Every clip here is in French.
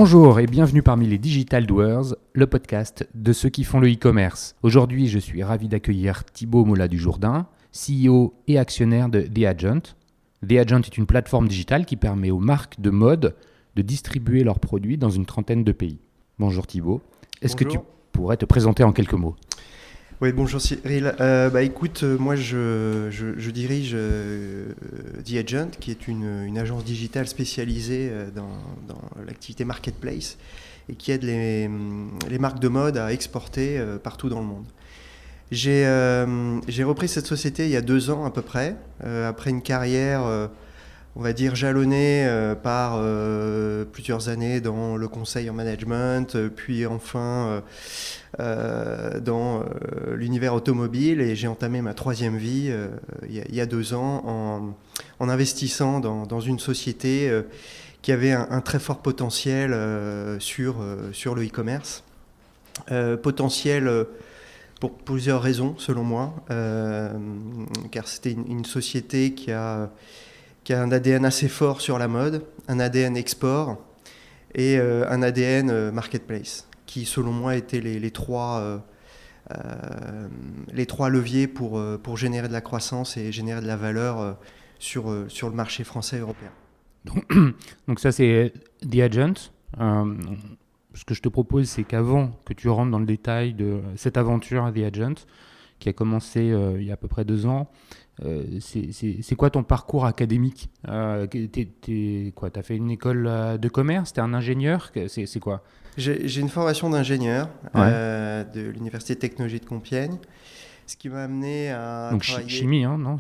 Bonjour et bienvenue parmi les Digital Doers, le podcast de ceux qui font le e-commerce. Aujourd'hui, je suis ravi d'accueillir Thibaut Mola-Dujourdain, CEO et actionnaire de The Agent. The Agent est une plateforme digitale qui permet aux marques de mode de distribuer leurs produits dans une trentaine de pays. Bonjour Thibaut, est-ce que tu pourrais te présenter en quelques mots ? Oui, bonjour Cyril. Écoute, moi je dirige The Agent, qui est une agence digitale spécialisée dans l'activité marketplace et qui aide les marques de mode à exporter partout dans le monde. J'ai repris cette société il y a 2 ans à peu près, après une carrière, on va dire, jalonnée par plusieurs années dans le conseil en management, puis enfin dans l'univers automobile, et j'ai entamé ma 3e vie il y a 2 ans en investissant dans une société qui avait un très fort potentiel sur le e-commerce. Potentiel pour plusieurs raisons selon moi, car c'était une société qui a un ADN assez fort sur la mode, un ADN export et un ADN marketplace, qui selon moi étaient les trois leviers pour générer de la croissance et générer de la valeur sur le marché français et européen. Donc ça c'est The Agent. Ce que je te propose, c'est qu'avant que tu rentres dans le détail de cette aventure à The Agent, qui a commencé il y a à peu près 2 ans, c'est quoi ton parcours académique ? T'as fait une école de commerce ? T'es un ingénieur ? C'est quoi ? J'ai une formation d'ingénieur de l'Université de technologie de Compiègne, ce qui m'a amené à travailler... chimie, non ?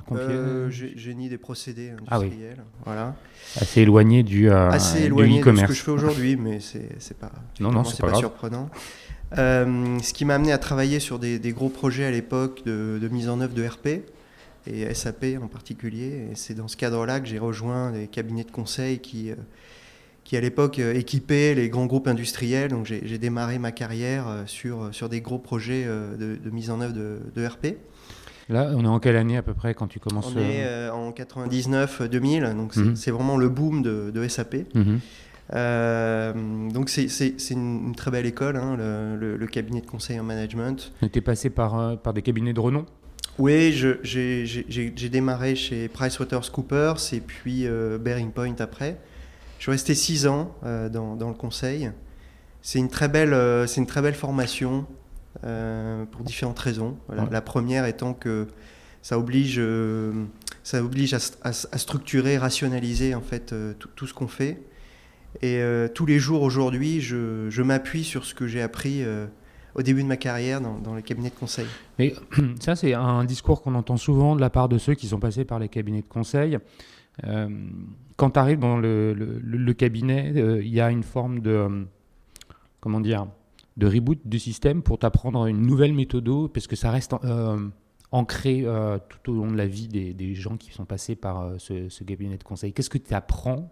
Génie des procédés industriels, voilà. Assez éloigné du e-commerce. De ce que je fais aujourd'hui, mais c'est pas surprenant. Ce qui m'a amené à travailler sur des gros projets à l'époque de mise en œuvre de RP, et SAP en particulier. Et c'est dans ce cadre-là que j'ai rejoint des cabinets de conseil qui à l'époque équipaient les grands groupes industriels. Donc j'ai démarré ma carrière sur des gros projets de mise en œuvre de RP. Là, on est en quelle année à peu près quand tu commences ? On est en 99-2000, donc c'est vraiment le boom de SAP. Donc c'est une très belle école, le cabinet de conseil en management. Tu es passé par des cabinets de renom ? Oui, j'ai démarré chez PricewaterhouseCoopers et puis Bearing Point après. Je suis resté 6 ans dans le conseil. C'est une très belle formation pour différentes raisons. Voilà. La première étant que ça oblige à structurer, rationaliser en fait tout ce qu'on fait. Et tous les jours aujourd'hui, je m'appuie sur ce que j'ai appris au début de ma carrière dans les cabinets de conseil. Mais ça, c'est un discours qu'on entend souvent de la part de ceux qui sont passés par les cabinets de conseil. Quand tu arrives dans le cabinet, il y a une forme de reboot du système pour t'apprendre une nouvelle méthode, parce que ça reste ancré tout au long de la vie des gens qui sont passés par ce cabinet de conseil. Qu'est-ce que tu apprends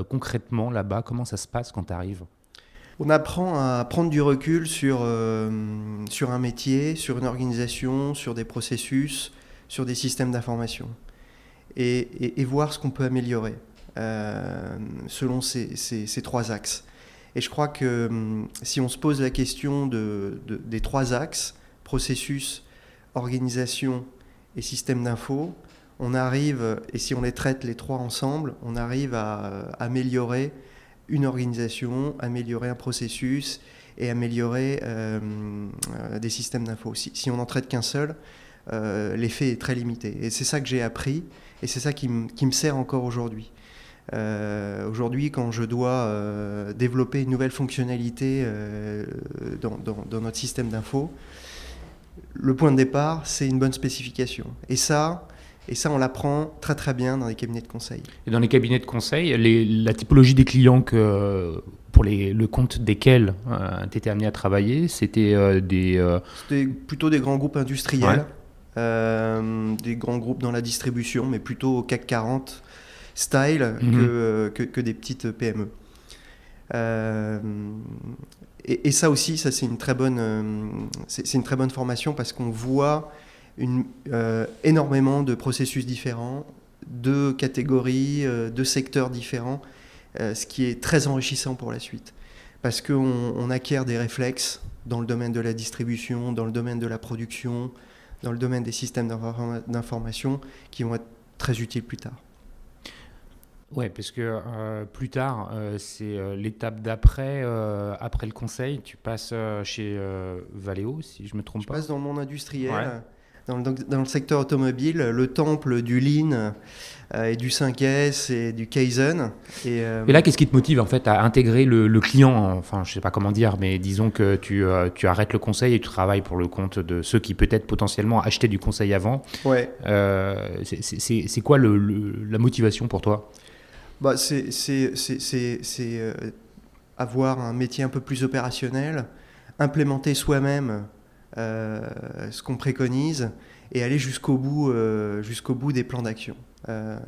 concrètement là-bas ? Comment ça se passe quand tu arrives ? On apprend à prendre du recul sur un métier, sur une organisation, sur des processus, sur des systèmes d'information et voir ce qu'on peut améliorer selon ces 3 axes. Et je crois que si on se pose la question des 3 axes, processus, organisation et système d'info, on arrive, et si on les traite les 3 ensemble, on arrive à améliorer une organisation, améliorer un processus et améliorer des systèmes d'info. Si on n'en traite qu'un seul, l'effet est très limité. Et c'est ça que j'ai appris, et c'est ça qui me sert encore aujourd'hui. Aujourd'hui, quand je dois développer une nouvelle fonctionnalité dans notre système d'info, le point de départ, c'est une bonne spécification. Et ça, on l'apprend très très bien dans les cabinets de conseil. Et dans les cabinets de conseil, la typologie des clients pour le compte desquels tu étais amené à travailler, c'était C'était plutôt des grands groupes industriels, des grands groupes dans la distribution, mais plutôt au CAC 40 style que des petites PME. Et ça aussi, c'est une très bonne formation, parce qu'on voit énormément de processus différents, de catégories, de secteurs différents, ce qui est très enrichissant pour la suite. parce qu'on acquiert des réflexes dans le domaine de la distribution, dans le domaine de la production, dans le domaine des systèmes d'information qui vont être très utiles plus tard. Ouais, parce que plus tard, c'est l'étape d'après, après le conseil, tu passes chez Valeo, si je me trompe pas. Je passe dans le monde industriel, Ouais. dans le secteur automobile, le temple du Lean et du 5S et du Kaizen. Et là, qu'est-ce qui te motive en fait à intégrer le client, enfin, je sais pas comment dire, mais disons que tu arrêtes le conseil et tu travailles pour le compte de ceux qui peut-être potentiellement achetaient du conseil avant. Ouais. C'est quoi la motivation pour toi? Bah, c'est avoir un métier un peu plus opérationnel, implémenter soi-même ce qu'on préconise et aller jusqu'au bout des plans d'action.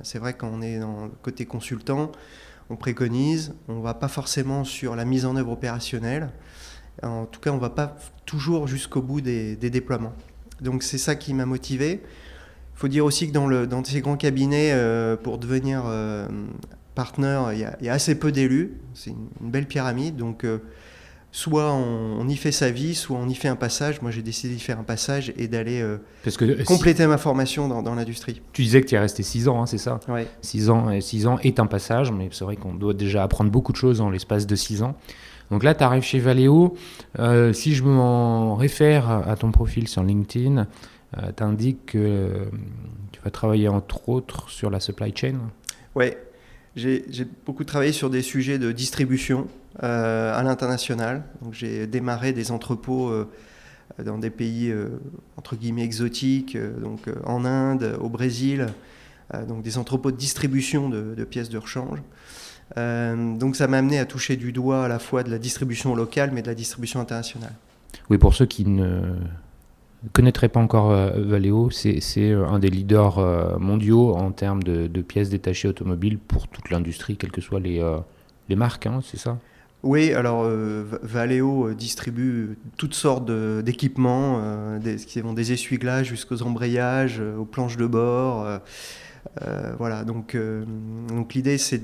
C'est vrai que quand on est dans le côté consultant, on préconise, on ne va pas forcément sur la mise en œuvre opérationnelle. En tout cas, on ne va pas toujours jusqu'au bout des déploiements. Donc c'est ça qui m'a motivé. Il faut dire aussi que dans ces grands cabinets, pour devenir partenaire, il y a assez peu d'élus. C'est une belle pyramide. Donc, soit on y fait sa vie, soit on y fait un passage. Moi, j'ai décidé d'y faire un passage et d'aller compléter ma formation dans l'industrie. Tu disais que tu es resté 6 ans, hein, c'est ça? Ouais. 6 ans est un passage, mais c'est vrai qu'on doit déjà apprendre beaucoup de choses dans l'espace de 6 ans. Donc là, tu arrives chez Valeo. Si je m'en réfère à ton profil sur LinkedIn, tu indiques que tu vas travailler entre autres sur la supply chain. Oui, j'ai beaucoup travaillé sur des sujets de distribution à l'international. Donc j'ai démarré des entrepôts dans des pays entre guillemets exotiques, donc en Inde, au Brésil, donc des entrepôts de distribution de pièces de rechange. Donc ça m'a amené à toucher du doigt à la fois de la distribution locale mais de la distribution internationale. Oui, pour ceux qui ne connaîtraient pas encore Valeo, c'est un des leaders mondiaux en termes de pièces détachées automobiles pour toute l'industrie, quelles que soient les marques, hein, c'est ça? Oui, alors Valeo distribue toutes sortes d'équipements, qui vont des essuie-glaces jusqu'aux embrayages, aux planches de bord. Voilà, donc l'idée c'est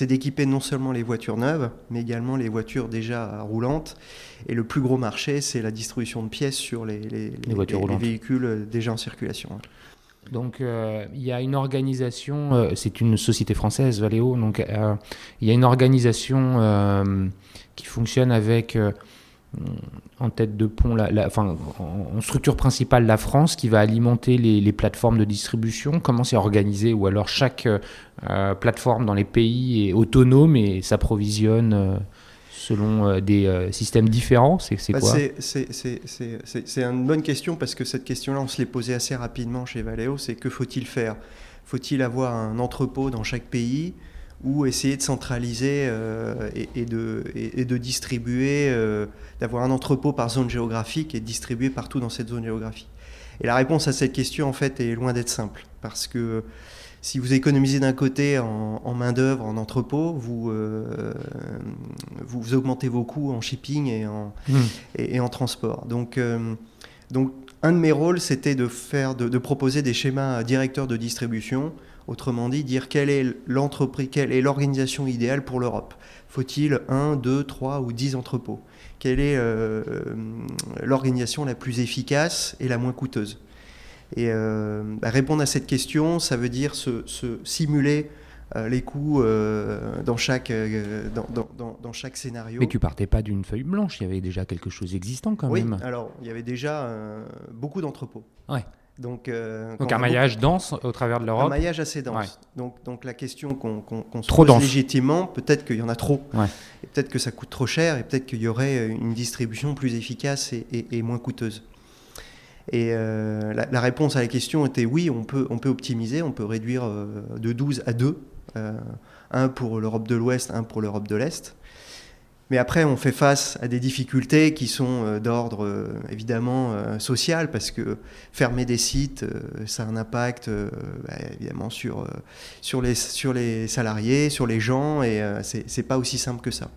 d'équiper non seulement les voitures neuves, mais également les voitures déjà roulantes. Et le plus gros marché, c'est la distribution de pièces sur les véhicules déjà en circulation. Donc il y a une organisation, c'est une société française, Valeo, donc il y a une organisation qui fonctionne avec en tête de pont, en structure principale la France, qui va alimenter les plateformes de distribution. Comment c'est organisé? Ou alors chaque plateforme dans les pays est autonome et s'approvisionne selon des systèmes différents? C'est quoi? C'est une bonne question, parce que cette question-là, on se l'est posée assez rapidement chez Valeo. C'est que faut-il faire? Faut-il avoir un entrepôt dans chaque pays, ou essayer de centraliser et de distribuer, d'avoir un entrepôt par zone géographique et de distribuer partout dans cette zone géographique? Et la réponse à cette question, en fait, est loin d'être simple. Parce que si vous économisez d'un côté en main-d'œuvre, en entrepôt, vous augmentez vos coûts en shipping et en transport. Donc, un de mes rôles, c'était de proposer des schémas directeurs de distribution. Autrement dit, dire quelle est l'entreprise, quelle est l'organisation idéale pour l'Europe. Faut-il 1, 2, 3 ou 10 entrepôts? Quelle est l'organisation la plus efficace et la moins coûteuse? Et répondre à cette question, ça veut dire se simuler les coûts dans chaque scénario. Mais tu partais pas d'une feuille blanche, il y avait déjà quelque chose d'existant quand même. Oui, alors il y avait déjà beaucoup d'entrepôts. Ouais. Donc un maillage dense au travers de l'Europe. Un maillage assez dense. Ouais. Donc la question qu'on se pose dense. Légitimement, peut-être qu'il y en a trop. Ouais. Et peut-être que ça coûte trop cher, et peut-être qu'il y aurait une distribution plus efficace et moins coûteuse. Et la réponse à la question était oui, on peut optimiser, on peut réduire de 12 à 2, un pour l'Europe de l'Ouest, un pour l'Europe de l'Est. Mais après, on fait face à des difficultés qui sont d'ordre évidemment social, parce que fermer des sites, ça a un impact évidemment sur les salariés, sur les gens, et c'est pas aussi simple que ça.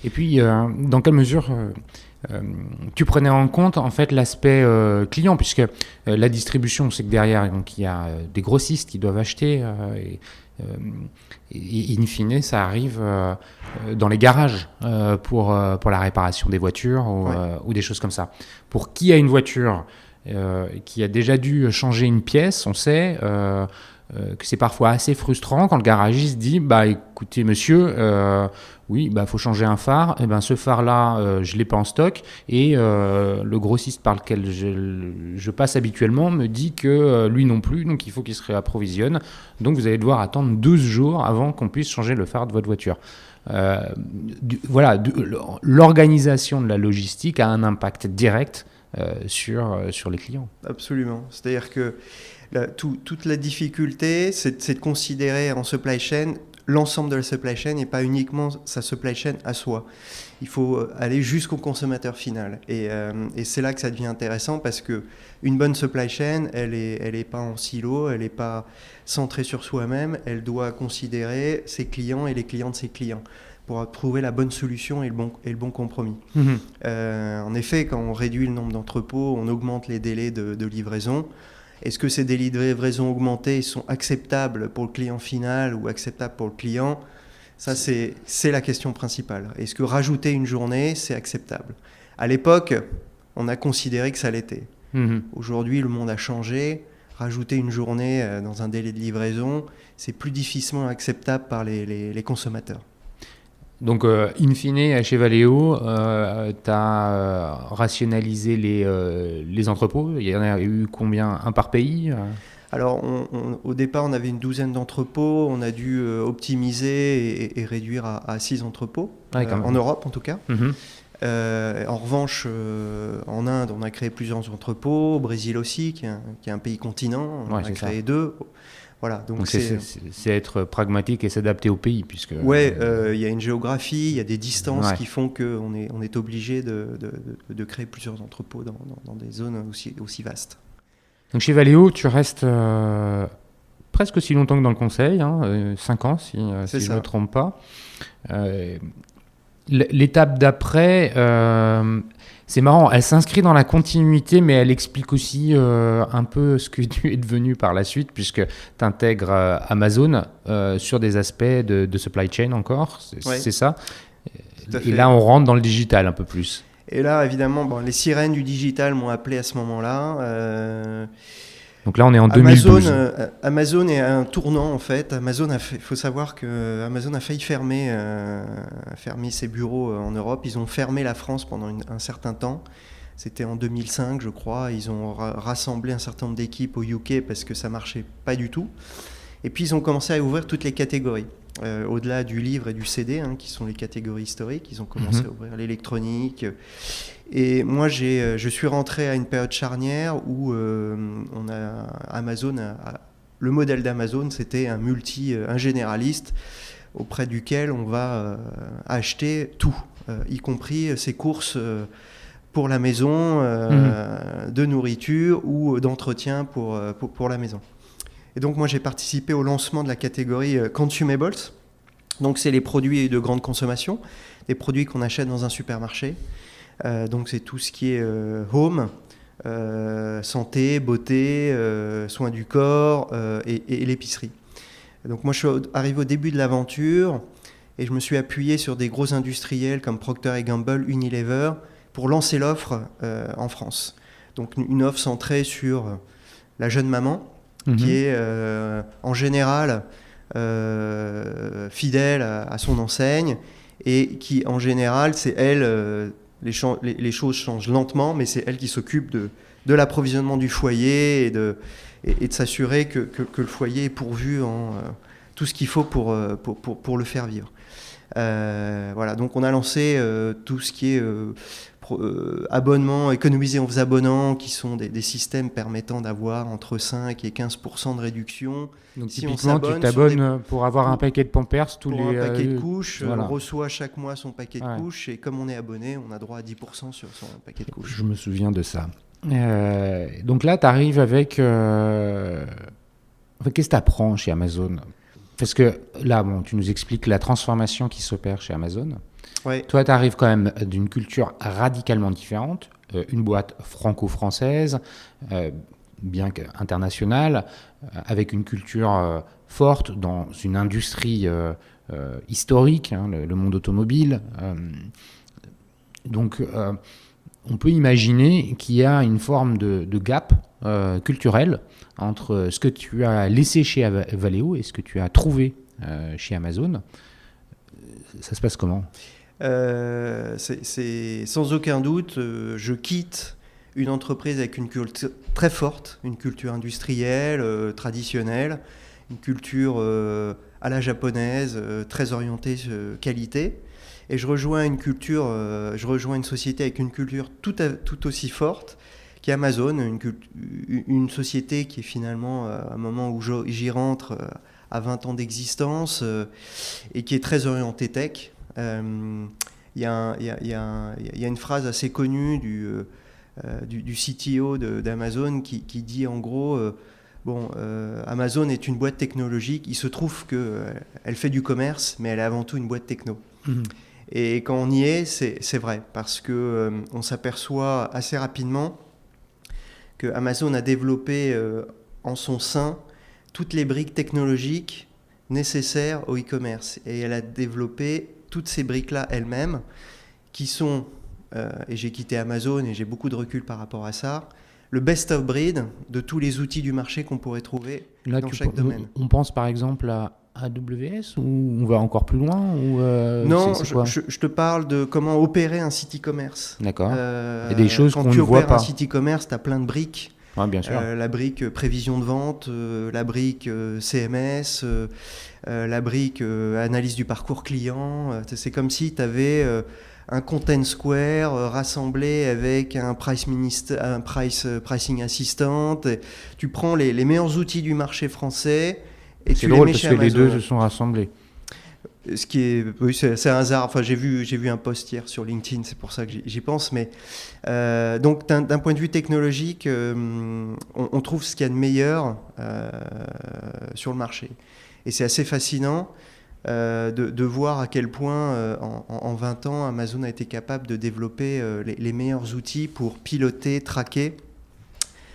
Et puis, dans quelle mesure tu prenais en compte en fait l'aspect client, puisque la distribution, c'est que derrière, donc, il y a des grossistes qui doivent acheter et in fine, ça arrive dans les garages pour la réparation des voitures ou des choses comme ça. Pour qui a une voiture qui a déjà dû changer une pièce, on sait que c'est parfois assez frustrant quand le garagiste dit bah écoutez monsieur, oui bah faut changer un phare, et ben ce phare là je l'ai pas en stock et le grossiste par lequel je passe habituellement me dit que lui non plus, donc il faut qu'il se réapprovisionne, donc vous allez devoir attendre 12 jours avant qu'on puisse changer le phare de votre voiture. L'organisation de la logistique a un impact direct sur les clients. Absolument, c'est-à-dire que toute la difficulté, c'est de considérer en supply chain l'ensemble de la supply chain et pas uniquement sa supply chain à soi. Il faut aller jusqu'au consommateur final. Et c'est là que ça devient intéressant parce qu'une bonne supply chain, elle est pas en silo, elle n'est pas centrée sur soi-même, elle doit considérer ses clients et les clients de ses clients pour trouver la bonne solution et le bon compromis. Mmh. En effet, quand on réduit le nombre d'entrepôts, on augmente les délais de livraison. Est-ce que ces délais de livraison augmentés sont acceptables pour le client final ou acceptables pour le client ? Ça, c'est la question principale. Est-ce que rajouter une journée, c'est acceptable ? À l'époque, on a considéré que ça l'était. Mmh. Aujourd'hui, le monde a changé. Rajouter une journée dans un délai de livraison, c'est plus difficilement acceptable par les consommateurs. Donc, in fine, chez Valeo, tu as rationalisé les entrepôts. Il y en a eu combien ? Un par pays ? Alors, au départ, on avait une douzaine d'entrepôts. On a dû optimiser et réduire à 6 entrepôts, en Europe en tout cas. Mm-hmm. En revanche, en Inde, on a créé plusieurs entrepôts. Au Brésil aussi, qui est un pays continent, on a créé 2. Voilà, donc c'est être pragmatique et s'adapter au pays. Oui, il y a une géographie, il y a des distances qui font qu'on est obligé de créer plusieurs entrepôts dans des zones aussi vastes. Donc chez Valeo, tu restes presque aussi longtemps que dans le conseil, 5 ans si je ne me trompe pas. L'étape d'après, c'est marrant, elle s'inscrit dans la continuité, mais elle explique aussi un peu ce que tu es devenu par la suite, puisque tu intègres Amazon sur des aspects de supply chain encore, c'est ça. Et là, on rentre dans le digital un peu plus. Et là, évidemment, les sirènes du digital m'ont appelé à ce moment-là. Donc là, on est en 2012. Amazon est à un tournant, en fait. Il faut savoir qu'Amazon a failli fermer ses bureaux en Europe. Ils ont fermé la France pendant un certain temps. C'était en 2005, je crois. Ils ont rassemblé un certain nombre d'équipes au UK parce que ça ne marchait pas du tout. Et puis, ils ont commencé à ouvrir toutes les catégories. Au-delà du livre et du CD, qui sont les catégories historiques, ils ont commencé à ouvrir l'électronique. Et moi, je suis rentré à une période charnière où Amazon, le modèle d'Amazon, c'était un généraliste auprès duquel on va acheter tout, y compris ses courses pour la maison, de nourriture ou d'entretien pour la maison. Et donc moi j'ai participé au lancement de la catégorie Consumables. Donc c'est les produits de grande consommation, des produits qu'on achète dans un supermarché. Donc c'est tout ce qui est home, santé, beauté, soins du corps et l'épicerie. Donc moi je suis arrivé au début de l'aventure et je me suis appuyé sur des gros industriels comme Procter & Gamble, Unilever pour lancer l'offre en France. Donc une offre centrée sur la jeune maman, qui est en général fidèle à son enseigne et qui en général c'est elle, les choses changent lentement, mais c'est elle qui s'occupe de l'approvisionnement du foyer et de s'assurer que le foyer est pourvu en tout ce qu'il faut pour le faire vivre. Voilà, donc on a lancé tout ce qui est abonnement, économiser en vous abonnant, qui sont des systèmes permettant d'avoir entre 5 et 15% de réduction. Donc si typiquement, tu t'abonnes pour avoir un paquet de Pampers un paquet de couches, voilà. On reçoit chaque mois son paquet de couches, et comme on est abonné, on a droit à 10% sur son paquet de couches. Je me souviens de ça. Donc là, tu arrives avec... qu'est-ce que tu apprends chez Amazon ? Parce que là, bon, tu nous expliques la transformation qui s'opère chez Amazon. Ouais. Toi, tu arrives quand même d'une culture radicalement différente, une boîte franco-française, bien qu'internationale, avec une culture forte dans une industrie historique, hein, le monde automobile. Donc, on peut imaginer qu'il y a une forme de gap culturel entre ce que tu as laissé chez Valeo et ce que tu as trouvé chez Amazon. Ça se passe comment ? C'est sans aucun doute, je quitte une entreprise avec une culture très forte, une culture industrielle, traditionnelle, une culture à la japonaise, très orientée qualité. Et je rejoins une société avec une culture tout aussi forte qui est Amazon, une société qui est finalement, à un moment où j'y rentre, à 20 ans d'existence et qui est très orientée tech. Il y a une phrase assez connue du CTO d'Amazon qui dit en gros Amazon est une boîte technologique, il se trouve qu'elle fait du commerce, mais elle est avant tout une boîte techno. Mmh. Et quand on y est, c'est vrai, parce qu'on s'aperçoit assez rapidement que Amazon a développé en son sein toutes les briques technologiques nécessaires au e-commerce. Et elle a développé toutes ces briques-là elle-même, qui sont, et j'ai quitté Amazon et j'ai beaucoup de recul par rapport à ça, le best of breed de tous les outils du marché qu'on pourrait trouver dans chaque domaine. On pense par exemple à AWS ou on va encore plus loin Non, je te parle de comment opérer un site e-commerce. D'accord. Il y a des choses qu'on ne voit pas. Quand tu opères un site e-commerce, tu as plein de briques. Ouais, bien sûr. La brique prévision de vente, la brique CMS, la brique analyse du parcours client. C'est comme si tu avais un Content Square rassemblé avec un pricing assistant. Tu prends les meilleurs outils du marché français et tu les mets chez Amazon. C'est drôle parce que les deux se sont rassemblés. Ce qui est, oui, c'est un hasard. Enfin, j'ai vu un post hier sur LinkedIn, c'est pour ça que j'y pense. Mais donc, d'un point de vue technologique, on trouve ce qu'il y a de meilleur sur le marché. Et c'est assez fascinant de voir à quel point, en 20 ans, Amazon a été capable de développer les meilleurs outils pour piloter, traquer.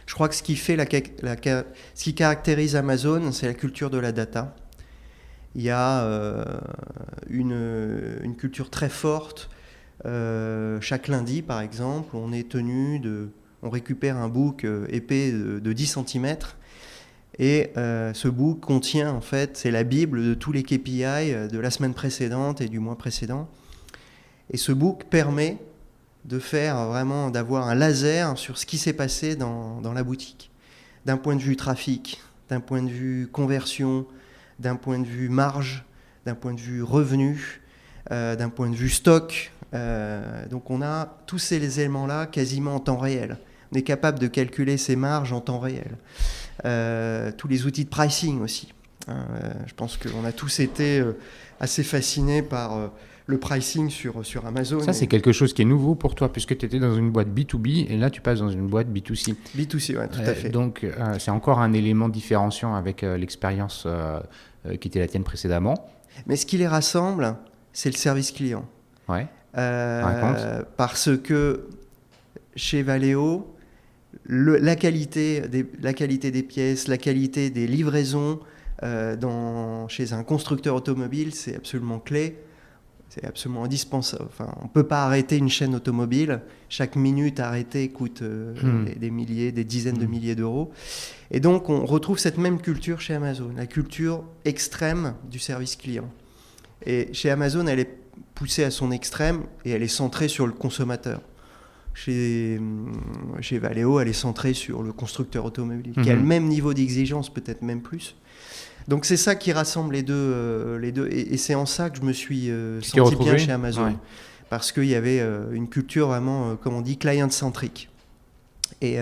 Je crois que ce qui fait ce qui caractérise Amazon, c'est la culture de la data. Il y a une culture très forte. Chaque lundi, par exemple, on récupère un book épais de 10 cm. Et ce book contient, en fait, c'est la Bible de tous les KPI de la semaine précédente et du mois précédent. Et ce book permet d'avoir un laser sur ce qui s'est passé dans la boutique. D'un point de vue trafic, d'un point de vue conversion, d'un point de vue marge, d'un point de vue revenu, d'un point de vue stock. Donc on a tous ces éléments-là quasiment en temps réel. On est capable de calculer ces marges en temps réel. Tous les outils de pricing aussi. Je pense qu'on a tous été assez fascinés par le pricing sur Amazon. Ça, c'est quelque chose qui est nouveau pour toi, puisque tu étais dans une boîte B2B et là, tu passes dans une boîte B2C. B2C, oui, tout à fait. Donc, c'est encore un élément différenciant avec l'expérience qui était la tienne précédemment. Mais ce qui les rassemble, c'est le service client. Ouais. Parce que chez Valeo, la qualité des pièces, la qualité des livraisons chez un constructeur automobile, c'est absolument clé. C'est absolument indispensable. Enfin, on ne peut pas arrêter une chaîne automobile. Chaque minute arrêtée coûte des dizaines de milliers d'euros. Et donc, on retrouve cette même culture chez Amazon, la culture extrême du service client. Et chez Amazon, elle est poussée à son extrême et elle est centrée sur le consommateur. Chez Valeo, elle est centrée sur le constructeur automobile, qui a le même niveau d'exigence, peut-être même plus. Donc c'est ça qui rassemble les deux et c'est en ça que je me suis senti bien chez Amazon, ouais. Parce qu'il y avait une culture vraiment, comme on dit, client-centrique. Et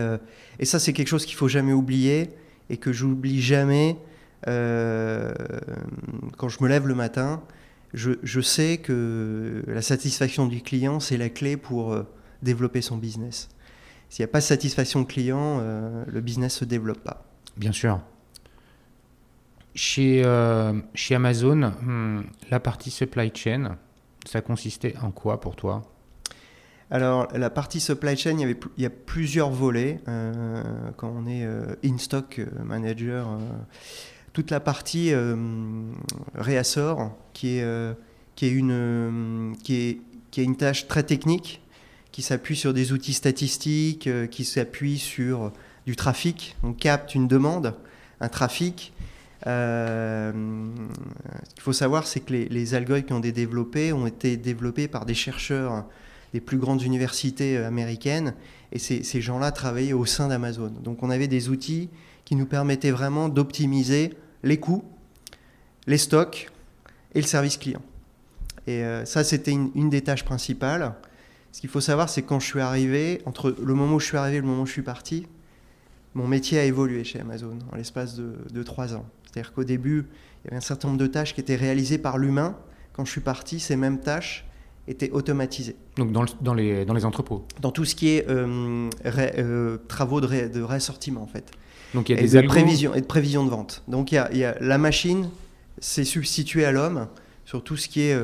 ça, c'est quelque chose qu'il ne faut jamais oublier et que j'oublie jamais quand je me lève le matin. Je sais que la satisfaction du client, c'est la clé pour développer son business. S'il n'y a pas de satisfaction client, le business ne se développe pas. Bien sûr. Chez Amazon, la partie supply chain, ça consistait en quoi pour toi? Alors, la partie supply chain, il y a plusieurs volets. Quand on est in-stock manager, toute la partie réassort, qui est une tâche très technique, qui s'appuie sur des outils statistiques, qui s'appuie sur du trafic. On capte une demande, un trafic. Ce qu'il faut savoir, c'est que les algorithmes qui ont été développés ont été développés par des chercheurs des plus grandes universités américaines, et ces gens-là travaillaient au sein d'Amazon. Donc on avait des outils qui nous permettaient vraiment d'optimiser les coûts, les stocks et le service client. Et ça, c'était une des tâches principales. Ce qu'il faut savoir, c'est que quand je suis arrivé, entre le moment où je suis arrivé et le moment où je suis parti, mon métier a évolué chez Amazon en l'espace de 3 ans. C'est-à-dire qu'au début, il y avait un certain nombre de tâches qui étaient réalisées par l'humain. Quand je suis parti, ces mêmes tâches étaient automatisées. Donc dans les entrepôts? Dans tout ce qui est travaux de réassortiment, en fait. Donc il y a et des de prévision de vente. Donc il y a la machine s'est substituée à l'homme sur tout ce qui est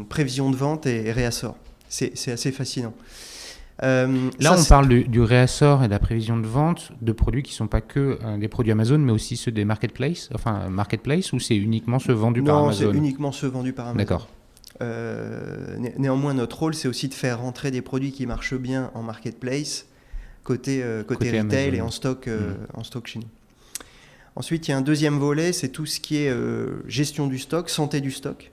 prévision de vente et réassort. C'est assez fascinant. Là, on parle du réassort et de la prévision de vente de produits qui ne sont pas que des produits Amazon, mais aussi ceux des marketplaces, ou c'est uniquement ceux vendus par Amazon? Non, c'est uniquement ceux vendus par Amazon. D'accord. Néanmoins, notre rôle, c'est aussi de faire rentrer des produits qui marchent bien en marketplace, côté retail Amazon. Et en stock chez nous. Ensuite, il y a un deuxième volet, c'est tout ce qui est gestion du stock, santé du stock.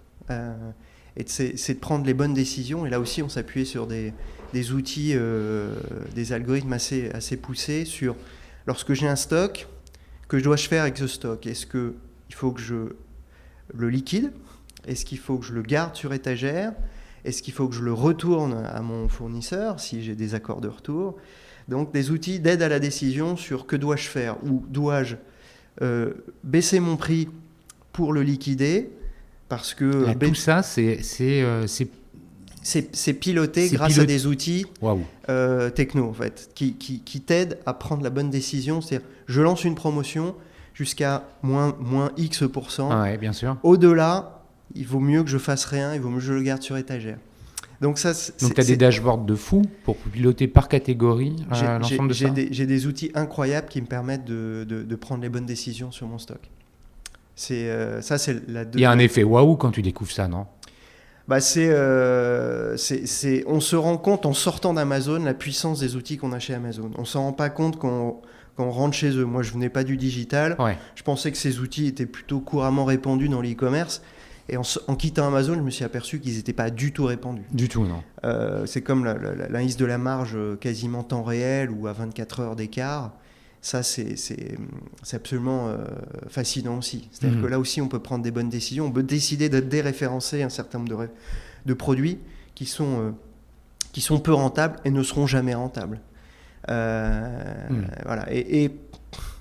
Et c'est de prendre les bonnes décisions. Et là aussi, on s'appuyait sur des outils, des algorithmes assez poussés sur lorsque j'ai un stock, que dois-je faire avec ce stock? Est-ce qu'il faut que je le liquide? Est-ce qu'il faut que je le garde sur étagère? Est-ce qu'il faut que je le retourne à mon fournisseur si j'ai des accords de retour? Donc des outils d'aide à la décision sur que dois-je faire? Ou dois-je baisser mon prix pour le liquider? Parce que tout ça, c'est piloté grâce à des outils techno, en fait, qui t'aident à prendre la bonne décision. C'est-à-dire, je lance une promotion jusqu'à moins X%. Ah ouais, bien sûr. Au-delà, il vaut mieux que je fasse rien, il vaut mieux que je le garde sur étagère. Donc tu as des dashboards de fou pour piloter par catégorie l'ensemble de ça? J'ai des outils incroyables qui me permettent de prendre les bonnes décisions sur mon stock. Il y a un effet waouh quand tu découvres ça, non? On se rend compte en sortant d'Amazon la puissance des outils qu'on a chez Amazon. On ne s'en rend pas compte quand on rentre chez eux. Moi, je ne venais pas du digital. Ouais. Je pensais que ces outils étaient plutôt couramment répandus dans l'e-commerce. Et en quittant Amazon, je me suis aperçu qu'ils n'étaient pas du tout répandus. Du tout, non. C'est comme l'indice de la marge quasiment temps réel ou à 24 heures d'écart. Ça, c'est absolument fascinant aussi. C'est-à-dire que là aussi, on peut prendre des bonnes décisions. On peut décider de déréférencer un certain nombre de produits qui sont peu rentables et ne seront jamais rentables. Voilà. Et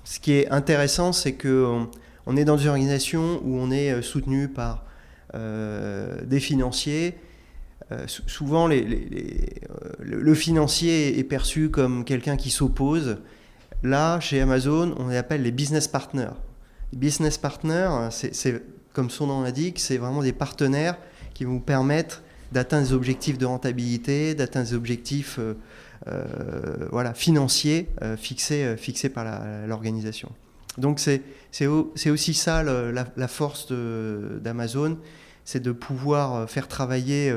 ce qui est intéressant, c'est qu'on est dans une organisation où on est soutenu par des financiers. Souvent, le financier est perçu comme quelqu'un qui s'oppose. Là, chez Amazon, on les appelle les business partners. Les business partners, c'est comme son nom l'indique, c'est vraiment des partenaires qui vont vous permettre d'atteindre des objectifs de rentabilité, d'atteindre des objectifs financiers fixés par l'organisation. Donc c'est aussi ça la force d'Amazon, c'est de pouvoir faire travailler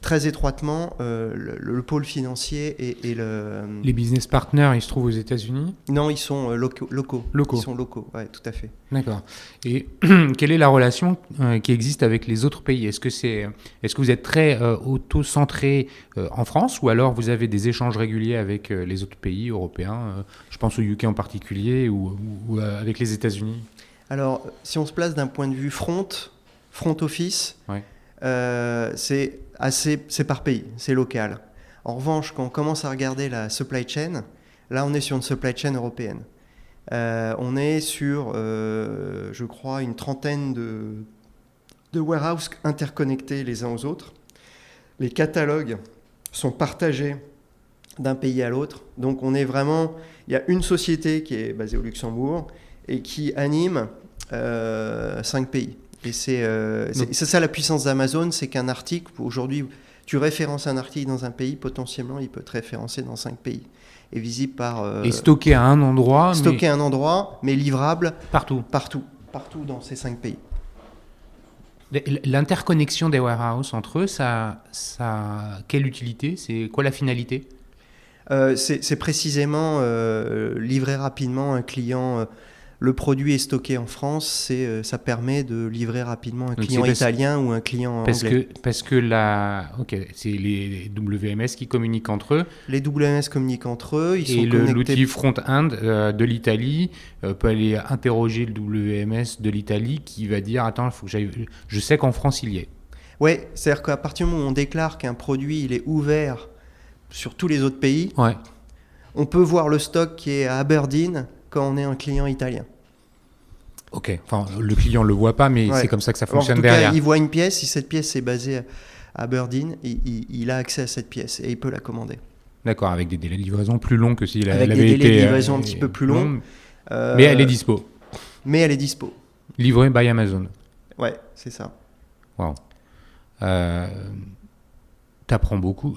très étroitement le pôle financier et le... Les business partners, ils se trouvent aux États-Unis? Non, ils sont locaux. Ils sont locaux, oui, tout à fait. D'accord. Et quelle est la relation qui existe avec les autres pays? Est-ce que vous êtes très auto-centré en France, ou alors vous avez des échanges réguliers avec les autres pays européens, je pense au UK en particulier, ou avec les États-Unis? Alors, si on se place d'un point de vue front office, ouais. C'est par pays, c'est local. En revanche, quand on commence à regarder la supply chain, là on est sur une supply chain européenne. On est sur, je crois, une trentaine de warehouses interconnectés les uns aux autres. Les catalogues sont partagés d'un pays à l'autre. Donc on est vraiment, il y a une société qui est basée au Luxembourg et qui anime 5 pays. Et c'est ça la puissance d'Amazon, c'est qu'un article, aujourd'hui, tu références un article dans un pays, potentiellement, il peut te référencer dans 5 pays. Et visible par... et stocké à un endroit. Stocké à un endroit, mais livrable... Partout dans ces 5 pays. L'interconnexion des warehouses entre eux, ça quelle utilité? C'est quoi la finalité? C'est précisément livrer rapidement un client. Le produit est stocké en France, ça permet de livrer rapidement un client italien ou un client anglais. Parce que c'est les WMS qui communiquent entre eux. Les WMS communiquent entre eux. Et l'outil front-end de l'Italie peut aller interroger le WMS de l'Italie qui va dire « Attends, faut que je sais qu'en France, il y est ». Oui, c'est-à-dire qu'à partir du moment où on déclare qu'un produit il est ouvert sur tous les autres pays, on peut voir le stock qui est à Aberdeen quand on est un client italien. Ok, enfin le client ne le voit pas, mais c'est comme ça que ça fonctionne derrière. En tout cas, il voit une pièce, si cette pièce est basée à Aberdeen, il a accès à cette pièce et il peut la commander. D'accord, avec des délais de livraison plus longs que s'il avait été... Avec des délais de livraison un petit peu plus longs. Mais elle est dispo. Livrée by Amazon. Ouais, c'est ça. Wow. T'apprends beaucoup,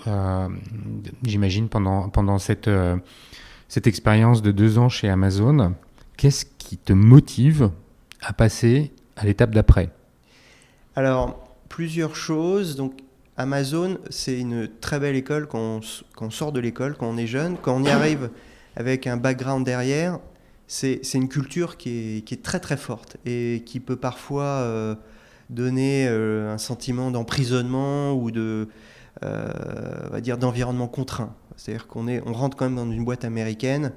j'imagine, pendant cette expérience de 2 ans chez Amazon. Qu'est-ce qui te motive à passer à l'étape d'après? Alors, plusieurs choses. Donc, Amazon, c'est une très belle école quand on sort de l'école, quand on est jeune. Quand on y arrive avec un background derrière, c'est une culture qui est très très forte et qui peut parfois donner un sentiment d'emprisonnement ou on va dire d'environnement contraint. C'est-à-dire on rentre quand même dans une boîte américaine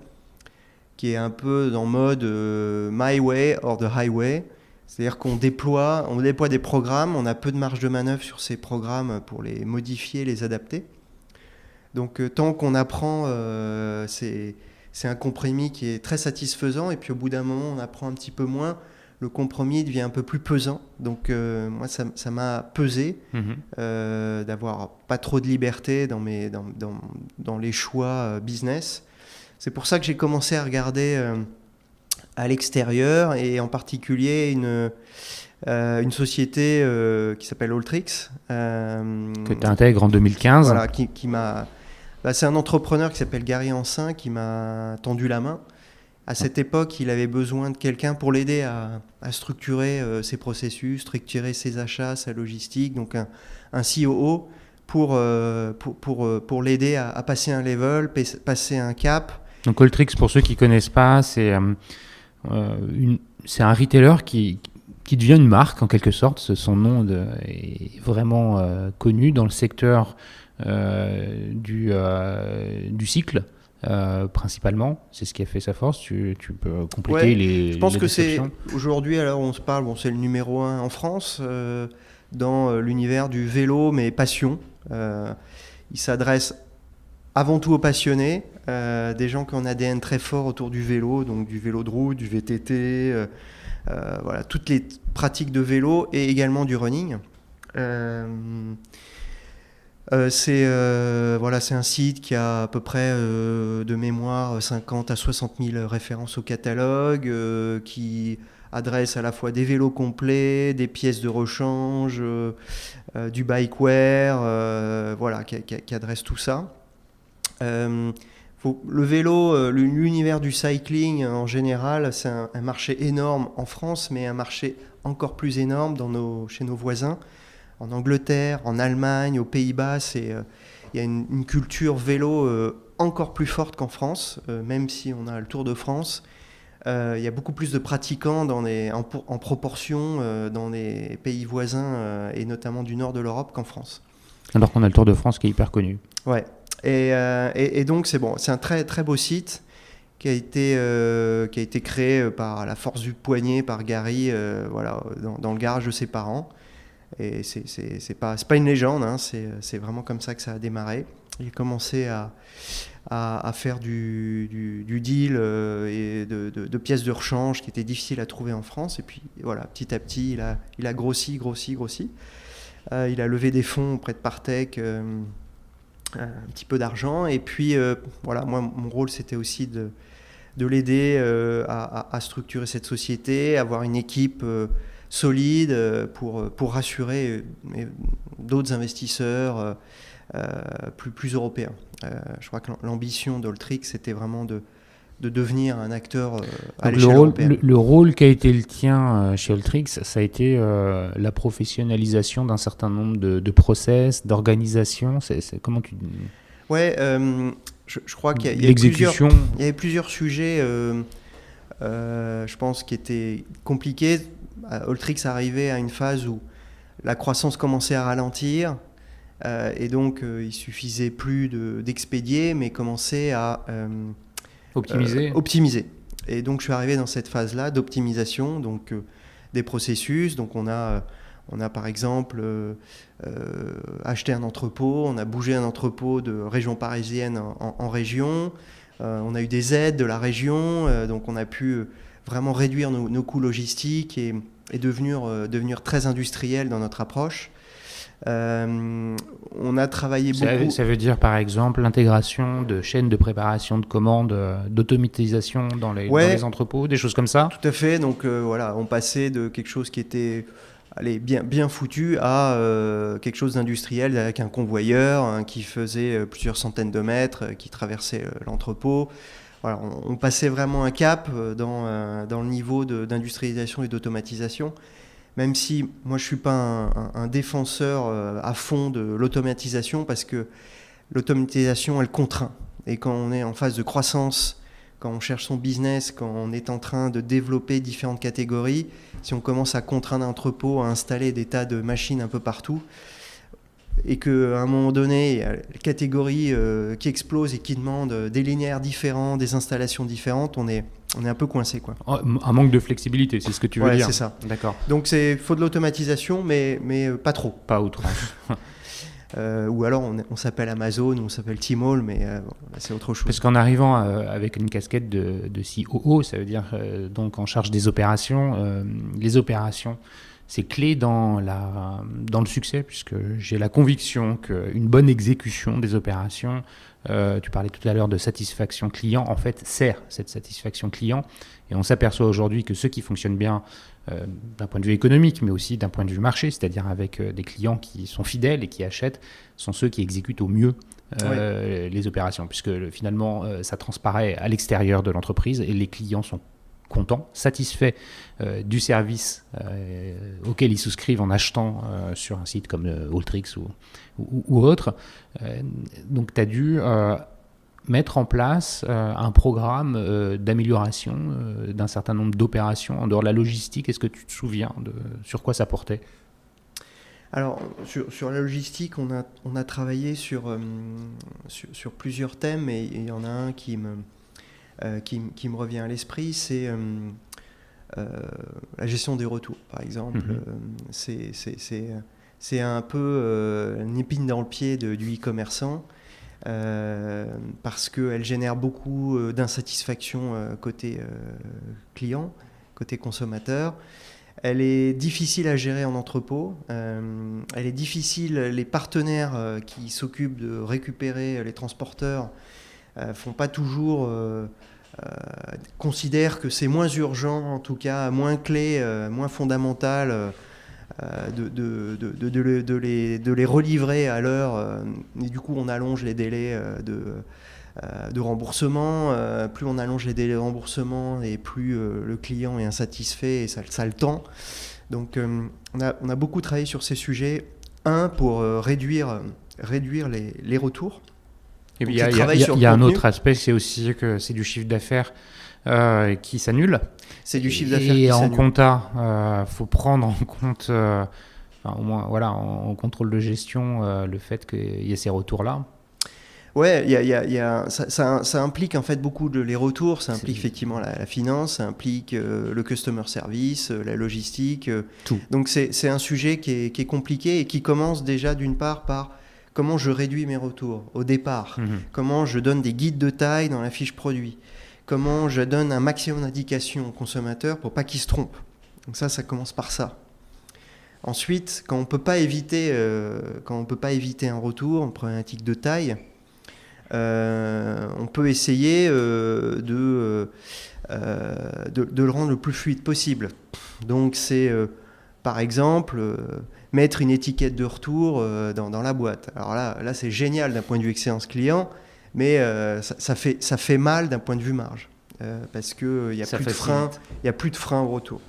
qui est un peu dans mode my way or the highway. C'est-à-dire qu'on déploie des programmes, on a peu de marge de manœuvre sur ces programmes pour les modifier, les adapter. Donc tant qu'on apprend, c'est un compromis qui est très satisfaisant, et puis au bout d'un moment, on apprend un petit peu moins. Le compromis devient un peu plus pesant. Donc moi, ça m'a pesé d'avoir pas trop de liberté dans les choix business. C'est pour ça que j'ai commencé à regarder à l'extérieur, et en particulier une société qui s'appelle Alltrix. Que tu intègres en 2015. Voilà, qui m'a... c'est un entrepreneur qui s'appelle Gary Ancin qui m'a tendu la main. À cette époque, il avait besoin de quelqu'un pour l'aider à structurer ses processus, structurer ses achats, sa logistique. Donc un COO pour l'aider à passer un level, passer un cap. Donc Alltrix, pour ceux qui ne connaissent pas, c'est un retailer qui devient une marque en quelque sorte. Son nom est vraiment connu dans le secteur du cycle. Principalement, c'est ce qui a fait sa force. Tu peux compléter les. Je pense que c'est aujourd'hui, alors on se parle, c'est le numéro 1 en France dans l'univers du vélo, mais passion. Il s'adresse avant tout aux passionnés, des gens qui ont un ADN très fort autour du vélo, donc du vélo de route, du VTT, voilà, toutes les pratiques de vélo et également du running. C'est un site qui a à peu près de mémoire 50 à 60 000 références au catalogue, qui adresse à la fois des vélos complets, des pièces de rechange, du bikeware, qui adresse tout ça. Le vélo, l'univers du cycling en général, c'est un marché énorme en France, mais un marché encore plus énorme chez nos voisins. En Angleterre, en Allemagne, aux Pays-Bas, il y a une culture vélo encore plus forte qu'en France, même si on a le Tour de France. Il y a beaucoup plus de pratiquants en proportion dans les pays voisins et notamment du nord de l'Europe qu'en France. Alors qu'on a le Tour de France qui est hyper connu. Ouais. Et donc c'est un très très beau site qui a été créé par la force du poignet par Gary, dans le garage de ses parents. Et c'est pas une légende, hein, c'est vraiment comme ça que ça a démarré. Il a commencé à faire du deal et de pièces de rechange qui étaient difficiles à trouver en France. Et puis voilà, petit à petit, il a grossi. Il a levé des fonds auprès de Partech, un petit peu d'argent. Et puis moi, mon rôle, c'était aussi de l'aider à structurer cette société, avoir une équipe solide pour rassurer d'autres investisseurs plus européens. Je crois que l'ambition d'Altrix, c'était vraiment de devenir un acteur à l'échelle européenne. Le rôle qui a été le tien chez Altrix, ça a été la professionnalisation d'un certain nombre de process, d'organisation. Comment tu... Ouais, je crois qu'il y avait plusieurs sujets, je pense, qui étaient compliqués. Altrix arrivait à une phase où la croissance commençait à ralentir, et donc il suffisait plus d'expédier, mais commençait à optimiser. Et donc je suis arrivé dans cette phase-là d'optimisation, donc des processus. Donc on a par exemple acheté un entrepôt, on a bougé un entrepôt de région parisienne en région, on a eu des aides de la région, donc on a pu vraiment réduire nos coûts logistiques et devenir très industriel dans notre approche. On a travaillé beaucoup. Ça veut dire par exemple l'intégration de chaînes de préparation de commandes, d'automatisation dans les entrepôts, des choses comme ça. Tout à fait. Donc voilà, on passait de quelque chose qui était bien foutu à quelque chose d'industriel avec un convoyeur qui faisait plusieurs centaines de mètres, qui traversait l'entrepôt. Voilà, on passait vraiment un cap dans le niveau d'industrialisation et d'automatisation. Même si moi je ne suis pas un défenseur à fond de l'automatisation, parce que l'automatisation elle contraint. Et quand on est en phase de croissance, quand on cherche son business, quand on est en train de développer différentes catégories, si on commence à contraindre un entrepôt, à installer des tas de machines un peu partout, et qu'à un moment donné, il y a des catégories qui explosent et qui demandent des linéaires différents, des installations différentes, on est un peu coincé, quoi. Un manque de flexibilité, c'est ce que tu veux dire. C'est ça. D'accord. Donc il faut de l'automatisation, mais pas trop. Pas outrance. Ou alors on s'appelle Amazon, ou on s'appelle Tmall, mais c'est autre chose. Parce qu'en arrivant avec une casquette de COO, ça veut dire donc en charge des opérations, les opérations, c'est clé dans le succès, puisque j'ai la conviction qu'une bonne exécution des opérations, tu parlais tout à l'heure de satisfaction client, en fait sert cette satisfaction client, et on s'aperçoit aujourd'hui que ceux qui fonctionnent bien d'un point de vue économique, mais aussi d'un point de vue marché, c'est-à-dire avec des clients qui sont fidèles et qui achètent, sont ceux qui exécutent au mieux les opérations, puisque finalement ça transparaît à l'extérieur de l'entreprise et les clients sont contents, satisfaits du service auquel ils souscrivent en achetant sur un site comme Altrix ou autre. Donc tu as dû mettre en place un programme d'amélioration d'un certain nombre d'opérations en dehors de la logistique. Est-ce que tu te souviens sur quoi ça portait ? Alors, sur la logistique, on a travaillé sur plusieurs thèmes, et il y en a un qui me revient à l'esprit, c'est la gestion des retours, par exemple. C'est un peu une épine dans le pied du e-commerçant, parce qu'elle génère beaucoup d'insatisfaction côté client, côté consommateur. Elle est difficile à gérer en entrepôt. Elle est difficile. Les partenaires qui s'occupent de récupérer les transporteurs font pas toujours, considèrent que c'est moins urgent, en tout cas moins clé, moins fondamental de les relivrer à l'heure. Et du coup, on allonge les délais de remboursement. Plus on allonge les délais de remboursement, et plus le client est insatisfait, et ça le tend. Donc on a beaucoup travaillé sur ces sujets. Pour réduire les retours. Et puis il y a un autre aspect, c'est aussi que c'est du chiffre d'affaires qui s'annule. C'est du chiffre d'affaires qui s'annule. Et en compta, faut prendre en compte, au moins voilà, en contrôle de gestion, le fait qu'il y ait ces retours-là. Ouais, ça implique en fait beaucoup les retours, ça implique effectivement la finance, ça implique le customer service, la logistique. Tout. Donc c'est un sujet qui est compliqué, et qui commence déjà d'une part par comment je réduis mes retours au départ, comment je donne des guides de taille dans la fiche produit, comment je donne un maximum d'indications aux consommateurs pour pas qu'ils se trompent. Donc ça commence par ça. Ensuite, quand on peut pas éviter un retour, une problématique de taille, on peut essayer de le rendre le plus fluide possible. Donc c'est par exemple mettre une étiquette de retour dans la boîte. Alors là c'est génial d'un point de vue expérience client, mais ça fait mal d'un point de vue marge, parce qu'il n'y a plus de frein au retour.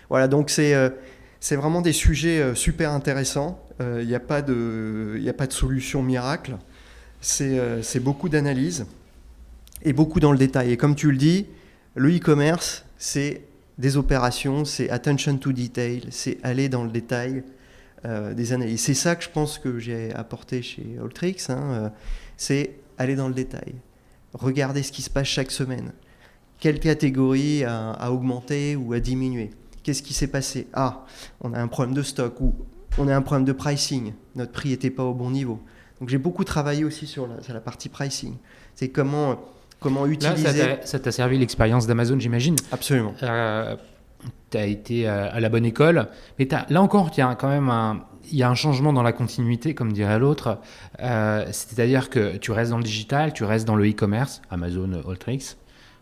Voilà, donc c'est vraiment des sujets super intéressants. Il n'y a pas de solution miracle. C'est beaucoup d'analyse et beaucoup dans le détail. Et comme tu le dis, le e-commerce, c'est des opérations, c'est attention to detail, c'est aller dans le détail des analyses. C'est ça que je pense que j'ai apporté chez Alltrix, c'est aller dans le détail. Regarder ce qui se passe chaque semaine. Quelle catégorie a augmenté ou a diminué ? Qu'est-ce qui s'est passé ? On a un problème de stock ou on a un problème de pricing. Notre prix n'était pas au bon niveau. Donc j'ai beaucoup travaillé aussi sur la partie pricing. C'est comment utiliser... Là, ça t'a servi l'expérience d'Amazon, j'imagine. Absolument. Tu as été à la bonne école. Mais là encore, il y a quand même un changement dans la continuité, comme dirait l'autre. C'est-à-dire que tu restes dans le digital, tu restes dans le e-commerce, Amazon, Alltrix.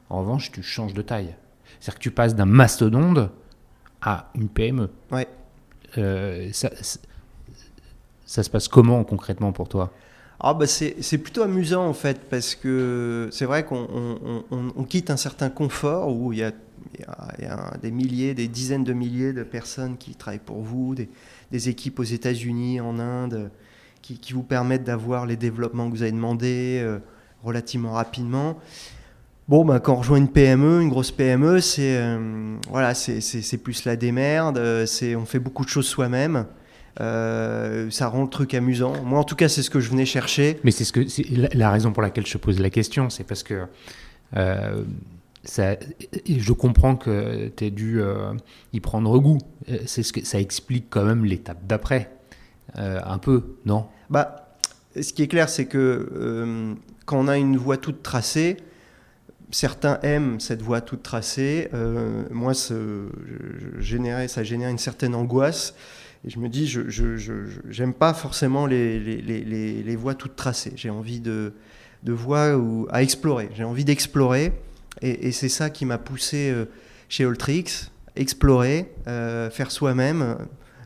En revanche, tu changes de taille. C'est-à-dire que tu passes d'un mastodonte à une PME. Ouais. Ça se passe comment concrètement pour toi ? C'est plutôt amusant en fait, parce que c'est vrai qu'on quitte un certain confort où il y a des milliers, des dizaines de milliers de personnes qui travaillent pour vous, des équipes aux États-Unis, en Inde, qui vous permettent d'avoir les développements que vous avez demandés relativement rapidement. Quand on rejoint une PME, une grosse PME, c'est plus la démerde, on fait beaucoup de choses soi-même. Ça rend le truc amusant. Moi, en tout cas, c'est ce que je venais chercher. Mais c'est la raison pour laquelle je te pose la question, c'est parce que je comprends que tu aies dû y prendre goût. Ça explique quand même l'étape d'après, un peu, non ? Ce qui est clair, c'est que quand on a une voie toute tracée, certains aiment cette voie toute tracée. Moi, ça générait une certaine angoisse. Et je me dis, je n'aime pas forcément les voies toutes tracées. J'ai envie de voies à explorer. J'ai envie d'explorer. Et c'est ça qui m'a poussé chez Alltrix. Explorer, faire soi-même.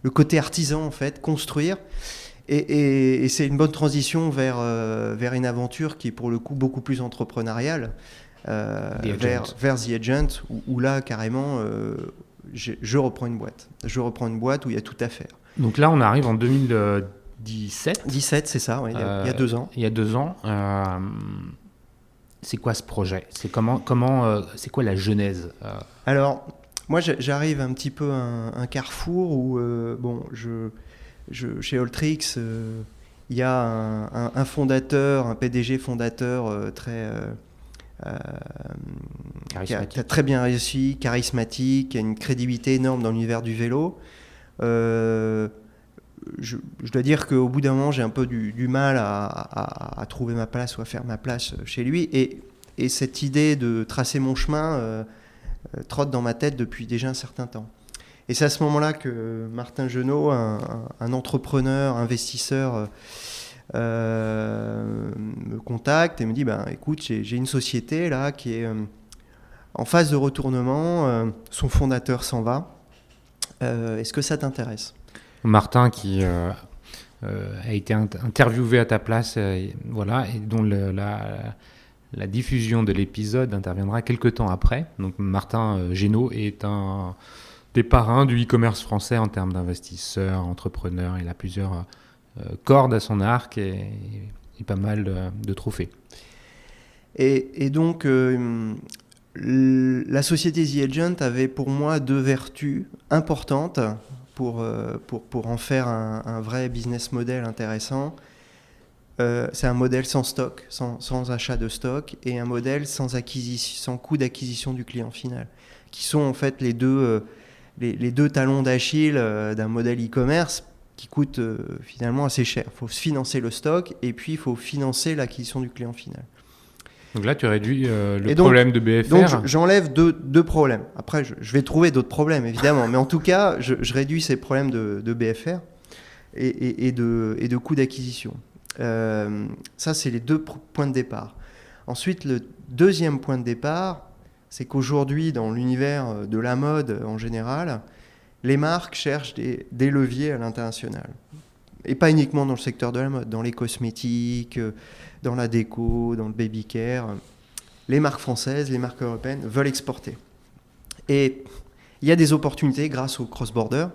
Le côté artisan, en fait, construire. Et c'est une bonne transition vers une aventure qui est pour le coup beaucoup plus entrepreneuriale. Vers The Agent, où là, carrément... Je reprends une boîte. Je reprends une boîte où il y a tout à faire. Donc là, on arrive en 2017. 17, c'est ça, ouais, il y a 2 ans. Il y a 2 ans. C'est quoi ce projet ? C'est c'est quoi la genèse ? Alors, moi, j'arrive un petit peu à un carrefour où, chez Alltrix, il y a un fondateur, un PDG fondateur très... qui a très bien réussi, charismatique, qui a une crédibilité énorme dans l'univers du vélo. Je dois dire qu'au bout d'un moment, j'ai un peu du mal à trouver ma place ou à faire ma place chez lui. Et cette idée de tracer mon chemin trotte dans ma tête depuis déjà un certain temps. Et c'est à ce moment-là que Martin Genot, un entrepreneur, investisseur, me contacte et me dit écoute, j'ai une société là qui est en phase de retournement, son fondateur s'en va, est-ce que ça t'intéresse ? Martin qui a été interviewé à ta place, et dont la diffusion de l'épisode interviendra quelques temps après. Donc Martin Genot est un des parrains du e-commerce français en termes d'investisseurs, entrepreneurs. Il a plusieurs cordes à son arc et pas mal de trophées. Et donc, la société The Agent avait pour moi 2 vertus importantes pour en faire un vrai business model intéressant. C'est un modèle sans stock, sans achat de stock, et un modèle sans coût d'acquisition du client final, qui sont en fait les deux talons d'Achille d'un modèle e-commerce qui coûte finalement assez cher. Il faut financer le stock et puis il faut financer l'acquisition du client final. Donc là, tu réduis problème de BFR. Donc j'enlève deux problèmes. Après, je vais trouver d'autres problèmes, évidemment. Mais en tout cas, je réduis ces problèmes de BFR et de coût d'acquisition. Ça, c'est les deux points de départ. Ensuite, le deuxième point de départ, c'est qu'aujourd'hui, dans l'univers de la mode en général, les marques cherchent des leviers à l'international. Et pas uniquement dans le secteur de la mode, dans les cosmétiques, dans la déco, dans le baby care. Les marques françaises, les marques européennes veulent exporter. Et il y a des opportunités grâce au cross-border.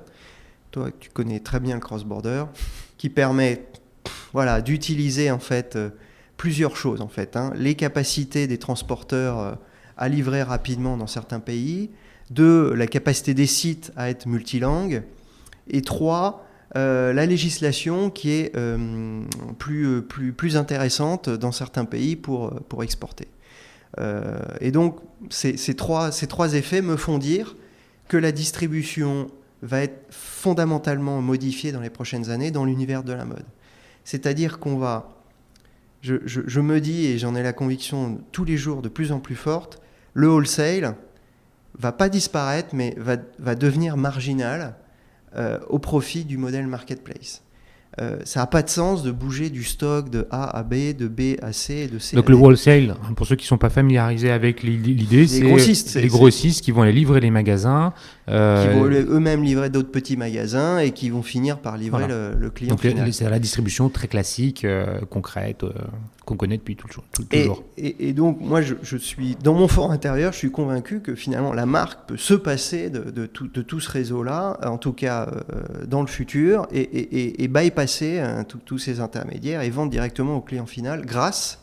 Toi, tu connais très bien le cross-border, qui permet d'utiliser en fait plusieurs choses. En fait, les capacités des transporteurs à livrer rapidement dans certains pays. 2, la capacité des sites à être multilingues. Et 3, la législation qui est plus intéressante dans certains pays pour exporter. Et donc, ces trois effets me font dire que la distribution va être fondamentalement modifiée dans les prochaines années dans l'univers de la mode. C'est-à-dire qu'on va... Je me dis, et j'en ai la conviction tous les jours de plus en plus forte, le wholesale va pas disparaître, mais va devenir marginal au profit du modèle marketplace. Ça n'a pas de sens de bouger du stock de A à B, de B à C et de C Donc à D. le wholesale, pour ceux qui ne sont pas familiarisés avec l'idée, c'est les grossistes qui vont aller livrer les magasins. Qui vont eux-mêmes livrer d'autres petits magasins et qui vont finir par livrer le client final. Donc c'est la distribution très classique, concrète, qu'on connaît depuis toujours. Et donc moi, je suis dans mon fort intérieur, je suis convaincu que finalement la marque peut se passer de tout ce réseau-là, en tout cas dans le futur, et bypasser tous ces intermédiaires et vendre directement au client final grâce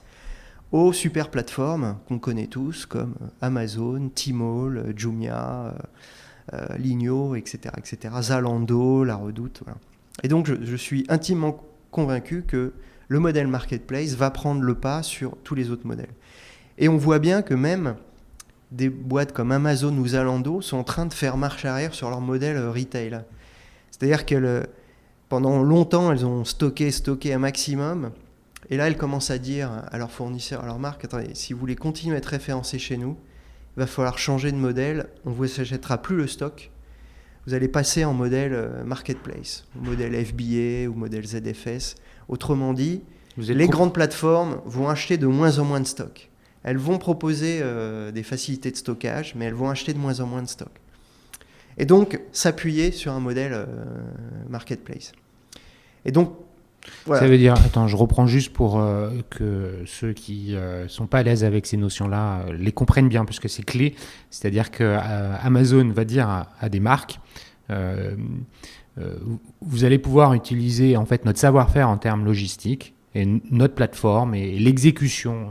aux super plateformes qu'on connaît tous comme Amazon, Tmall, Jumia, Linio, etc., Zalando, La Redoute. Voilà. Et donc je suis intimement convaincu que le modèle marketplace va prendre le pas sur tous les autres modèles. Et on voit bien que même des boîtes comme Amazon ou Zalando sont en train de faire marche arrière sur leur modèle retail. C'est-à-dire que pendant longtemps, elles ont stocké un maximum. Et là, elles commencent à dire à leurs fournisseurs, à leurs marques, attendez, si vous voulez continuer à être référencés chez nous, il va falloir changer de modèle. On ne vous achètera plus le stock. Vous allez passer en modèle marketplace, ou modèle FBA ou modèle ZFS. Autrement dit, les grandes plateformes vont acheter de moins en moins de stock. Elles vont proposer des facilités de stockage, mais elles vont acheter de moins en moins de stock. Et donc, s'appuyer sur un modèle marketplace. Et donc, voilà. Ça veut dire, attends, je reprends juste pour que ceux qui sont pas à l'aise avec ces notions-là les comprennent bien, parce que c'est clé. C'est-à-dire que Amazon va dire à des marques, vous allez pouvoir utiliser en fait notre savoir-faire en termes logistiques et notre plateforme et l'exécution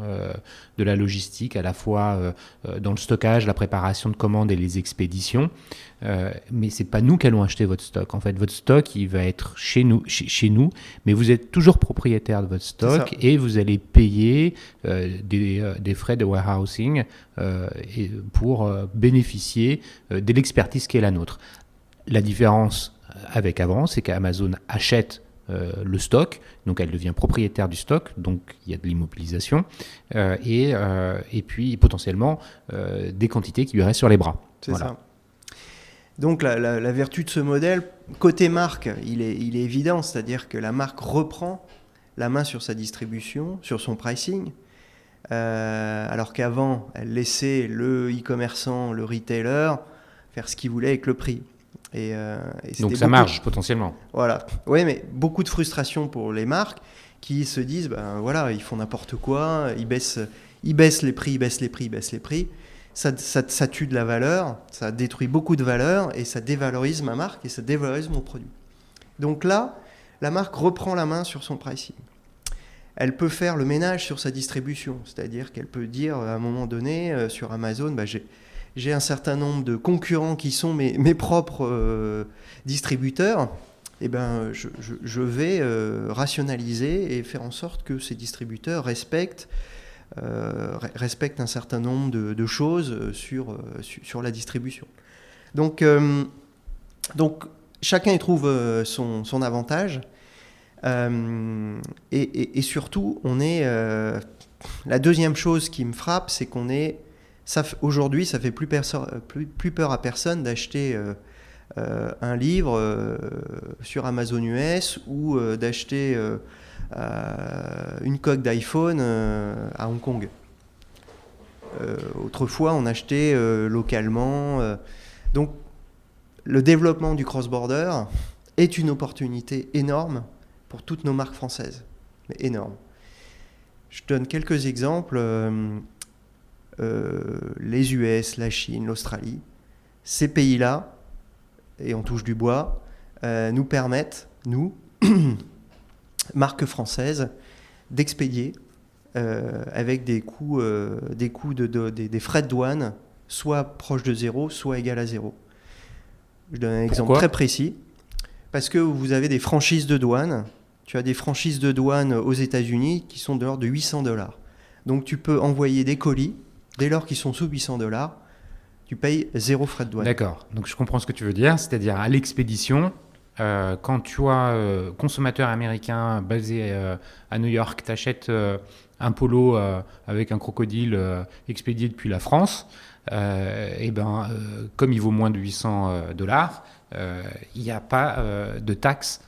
de la logistique, à la fois dans le stockage, la préparation de commandes et les expéditions. Mais c'est pas nous qui allons acheter votre stock. En fait, votre stock, il va être chez nous, mais vous êtes toujours propriétaire de votre stock et vous allez payer des frais de warehousing pour bénéficier de l'expertise qui est la nôtre. La différence avec avant, c'est qu'Amazon achète le stock, donc elle devient propriétaire du stock, donc il y a de l'immobilisation, et puis potentiellement des quantités qui lui restent sur les bras. C'est ça. Donc la vertu de ce modèle, côté marque, il est évident, c'est-à-dire que la marque reprend la main sur sa distribution, sur son pricing, alors qu'avant, elle laissait le e-commerçant, le retailer, faire ce qu'il voulait avec le prix. Et donc ça marche potentiellement. Voilà. Oui, mais beaucoup de frustration pour les marques qui se disent, ils font n'importe quoi, ils baissent les prix. Ça tue de la valeur, ça détruit beaucoup de valeur et ça dévalorise ma marque et ça dévalorise mon produit. Donc là, la marque reprend la main sur son pricing. Elle peut faire le ménage sur sa distribution, c'est-à-dire qu'elle peut dire à un moment donné sur Amazon, j'ai un certain nombre de concurrents qui sont mes propres distributeurs, et je vais rationaliser et faire en sorte que ces distributeurs respectent un certain nombre de choses sur la distribution. Donc chacun y trouve son avantage, et surtout, la deuxième chose qui me frappe, c'est aujourd'hui, ça fait plus peur à personne d'acheter un livre sur Amazon US ou d'acheter une coque d'iPhone à Hong Kong. Autrefois, on achetait localement. Donc, le développement du cross-border est une opportunité énorme pour toutes nos marques françaises. Mais énorme. Je donne quelques exemples. Les US, la Chine, l'Australie, ces pays-là, et on touche du bois, nous permettent, nous, marques françaises, d'expédier avec des coûts des frais de douane soit proches de zéro, soit égal à zéro. Je donne un exemple très précis. Parce que vous avez des franchises de douane. Tu as des franchises de douane aux États-Unis qui sont de l'ordre de $800. Donc tu peux envoyer des colis, dès lors qu'ils sont sous $800, tu payes 0 frais de douane. D'accord, donc je comprends ce que tu veux dire, c'est-à-dire à l'expédition, quand tu as consommateur américain basé à New York, tu achètes un polo avec un crocodile expédié depuis la France, comme il vaut moins de $800, il n'y a pas de taxe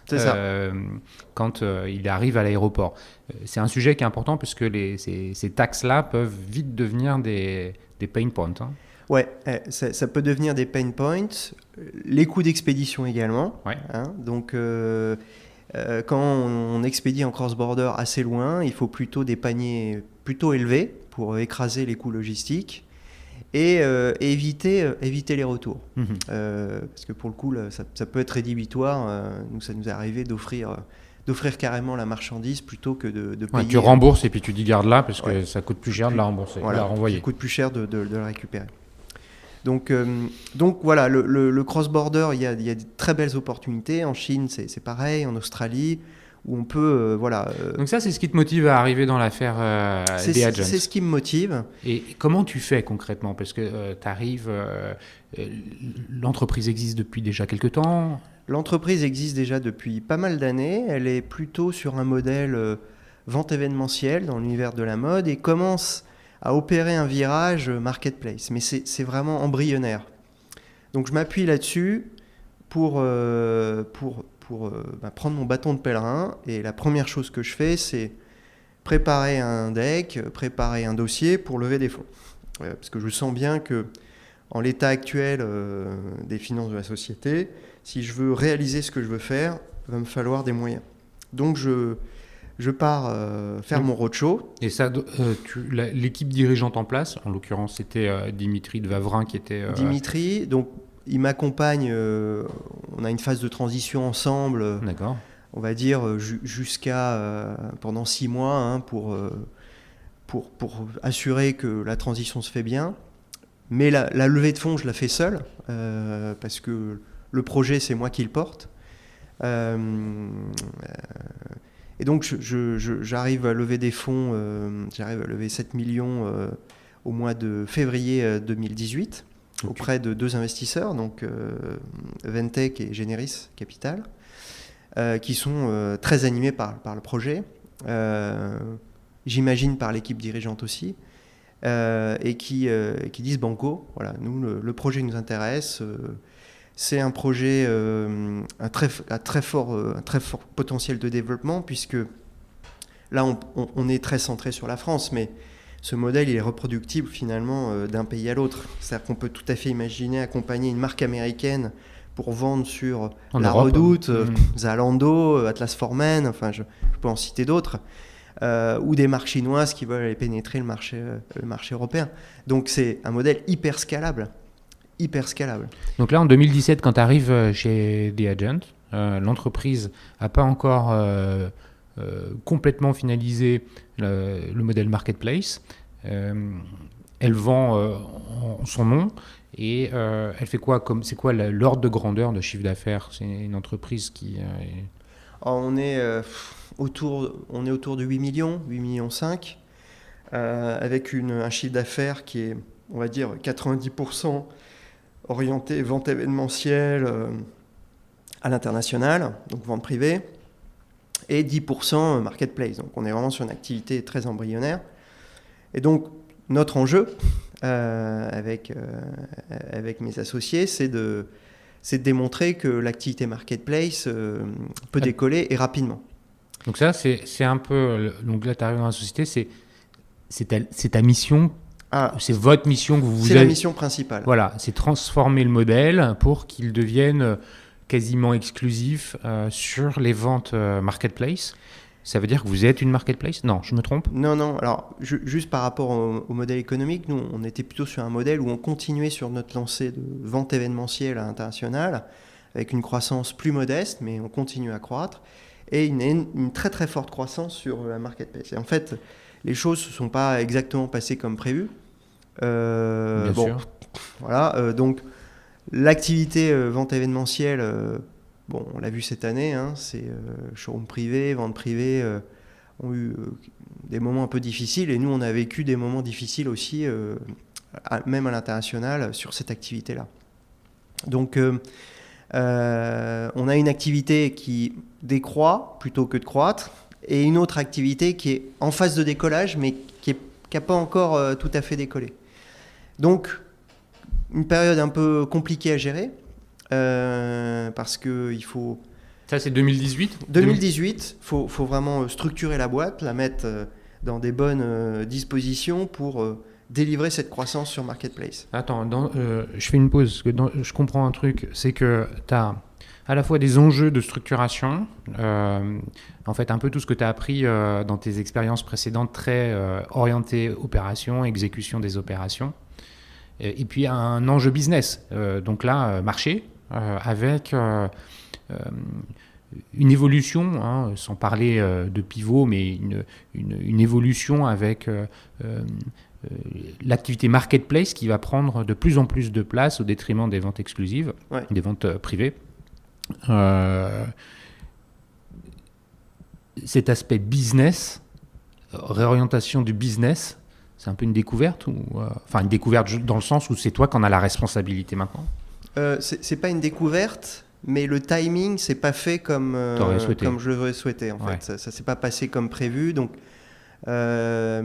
quand il arrive à l'aéroport. C'est un sujet qui est important puisque ces taxes-là peuvent vite devenir des pain points. Hein. Ouais, ça peut devenir des pain points. Les coûts d'expédition également. Ouais. Hein, donc, quand on expédie en cross-border assez loin, il faut plutôt des paniers plutôt élevés pour écraser les coûts logistiques et éviter les retours. Parce que pour le coup, ça peut être rédhibitoire. Nous, ça nous est arrivé d'offrir carrément la marchandise plutôt que de payer. Tu rembourses et puis tu dis garde-la parce que ça coûte plus cher de la rembourser, voilà, de la renvoyer. Ça coûte plus cher de la récupérer. Donc voilà, le cross-border, il y a de très belles opportunités. En Chine, c'est pareil, en Australie, où on peut... Donc ça, c'est ce qui te motive à arriver dans l'affaire The Agent. C'est ce qui me motive. Et comment tu fais concrètement ? Parce que tu arrives... l'entreprise existe depuis déjà quelques temps. L'entreprise existe déjà depuis pas mal d'années. Elle est plutôt sur un modèle vente événementielle dans l'univers de la mode et commence à opérer un virage marketplace. Mais c'est vraiment embryonnaire. Donc je m'appuie là-dessus pour prendre mon bâton de pèlerin. Et la première chose que je fais, c'est préparer un deck, préparer un dossier pour lever des fonds. Parce que je sens bien que en l'état actuel des finances de la société, si je veux réaliser ce que je veux faire, il va me falloir des moyens. Donc je pars faire mon roadshow. Et ça, l'équipe dirigeante en place, en l'occurrence c'était Dimitri de Vavrin qui était... Dimitri, donc il m'accompagne, on a une phase de transition ensemble, D'accord. On va dire jusqu'à pendant 6 mois hein, pour assurer que la transition se fait bien. Mais la levée de fonds, je la fais seule, parce que le projet, c'est moi qui le porte. Et donc, j'arrive à lever des fonds, j'arrive à lever 7 millions au mois de février 2018, auprès de 2 investisseurs, donc Ventec et Generis Capital, qui sont très animés par le projet, j'imagine par l'équipe dirigeante aussi. Et qui disent banco, voilà, nous le projet nous intéresse, c'est un projet à très fort potentiel de développement puisque là on est très centré sur la France, mais ce modèle il est reproductible finalement d'un pays à l'autre. C'est-à-dire qu'on peut tout à fait imaginer accompagner une marque américaine pour vendre sur La Redoute, Zalando, Atlas Formen, enfin je peux en citer d'autres. Ou des marques chinoises qui veulent aller pénétrer le marché européen. Donc c'est un modèle hyper scalable. Donc là en 2017 quand tu arrives chez The Agent, l'entreprise n'a pas encore complètement finalisé le modèle marketplace. Elle vend en son nom et elle fait quoi c'est quoi l'ordre de grandeur de chiffre d'affaires ? C'est une entreprise qui... On est autour de 8 millions 5, avec un chiffre d'affaires qui est, on va dire, 90% orienté vente événementielle à l'international, donc vente privée, et 10% marketplace. Donc on est vraiment sur une activité très embryonnaire. Et donc notre enjeu avec mes associés, c'est c'est de démontrer que l'activité marketplace peut décoller et rapidement. Donc ça, c'est un peu... Donc là, tu arrives dans la société, c'est ta mission, c'est votre mission que vous C'est la mission principale. Voilà, c'est transformer le modèle pour qu'il devienne quasiment exclusif sur les ventes marketplace. Ça veut dire que vous êtes une marketplace ? Non, je me trompe ? Non. Alors, juste par rapport au modèle économique, nous, on était plutôt sur un modèle où on continuait sur notre lancée de vente événementielle à l'international, avec une croissance plus modeste, mais on continue à croître, et une très très forte croissance sur la marketplace. Et en fait, les choses ne se sont pas exactement passées comme prévu. Bien sûr. Voilà, donc l'activité vente événementielle... Bon, on l'a vu cette année, c'est showroom privé, vente privée ont eu des moments un peu difficiles et nous, on a vécu des moments difficiles aussi, même à l'international, sur cette activité-là. Donc, on a une activité qui décroît plutôt que de croître et une autre activité qui est en phase de décollage mais qui n'a pas encore tout à fait décollé. Donc, une période un peu compliquée à gérer. Parce qu'il faut... Ça, c'est 2018 ? 2018, il faut vraiment structurer la boîte, la mettre dans des bonnes dispositions pour délivrer cette croissance sur Marketplace. Attends, je fais une pause, parce que je comprends un truc, c'est que tu as à la fois des enjeux de structuration, en fait un peu tout ce que tu as appris dans tes expériences précédentes, très orienté opération, exécution des opérations, et puis un enjeu business, donc là, marché, avec une évolution, sans parler de pivot, mais une évolution avec l'activité marketplace qui va prendre de plus en plus de place au détriment des ventes exclusives, des ventes privées. Cet aspect business, réorientation du business, c'est un peu une découverte une découverte dans le sens où c'est toi qui en as la responsabilité maintenant. C'est pas une découverte, mais le timing s'est pas fait comme je l'aurais souhaité. En fait, ça s'est pas passé comme prévu. Donc, pas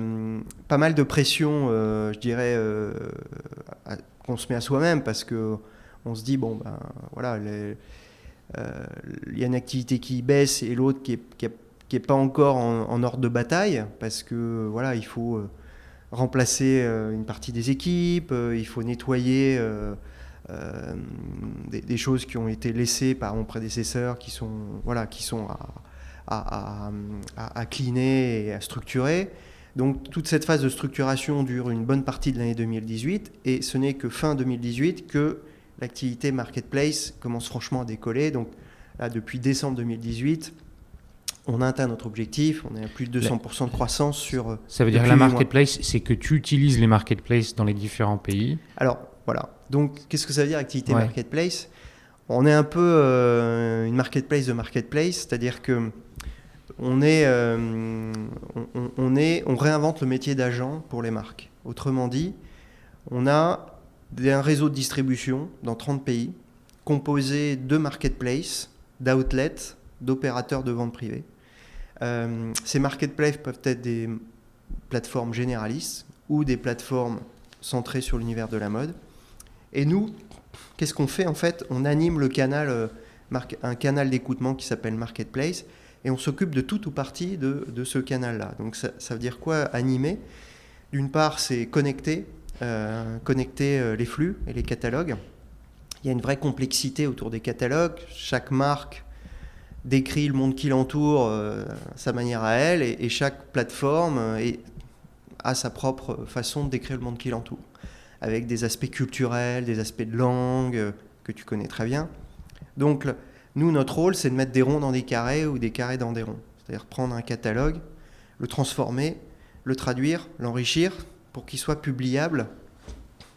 mal de pression, je dirais, qu'on se met à soi-même parce que on se dit voilà, il y a une activité qui baisse et l'autre qui est pas encore en ordre de bataille parce que voilà, il faut remplacer une partie des équipes, il faut nettoyer. Des choses qui ont été laissées par mon prédécesseur qui sont à cleaner et à structurer. Donc toute cette phase de structuration dure une bonne partie de l'année 2018 et ce n'est que fin 2018 que l'activité marketplace commence franchement à décoller. Donc là, depuis décembre 2018, on a atteint notre objectif, on est à plus de 200% de croissance sur... Ça veut dire que la marketplace, c'est que tu utilises les marketplaces dans les différents pays. Alors, voilà. Donc, qu'est-ce que ça veut dire activité marketplace ? On est un peu une marketplace de marketplace, c'est-à-dire que on réinvente le métier d'agent pour les marques. Autrement dit, on a un réseau de distribution dans 30 pays, composé de marketplaces, d'outlets, d'opérateurs de vente privée. Ces marketplaces peuvent être des plateformes généralistes ou des plateformes centrées sur l'univers de la mode. Et nous, qu'est-ce qu'on fait ? En fait, on anime le canal, un canal d'écoutement qui s'appelle Marketplace, et on s'occupe de tout ou partie de ce canal-là. Donc ça veut dire quoi, animer ? D'une part, c'est connecter les flux et les catalogues. Il y a une vraie complexité autour des catalogues. Chaque marque décrit le monde qui l'entoure à sa manière à elle, et chaque plateforme a sa propre façon de décrire le monde qui l'entoure, avec des aspects culturels, des aspects de langue que tu connais très bien. Donc, nous, notre rôle, c'est de mettre des ronds dans des carrés ou des carrés dans des ronds. C'est-à-dire prendre un catalogue, le transformer, le traduire, l'enrichir pour qu'il soit publiable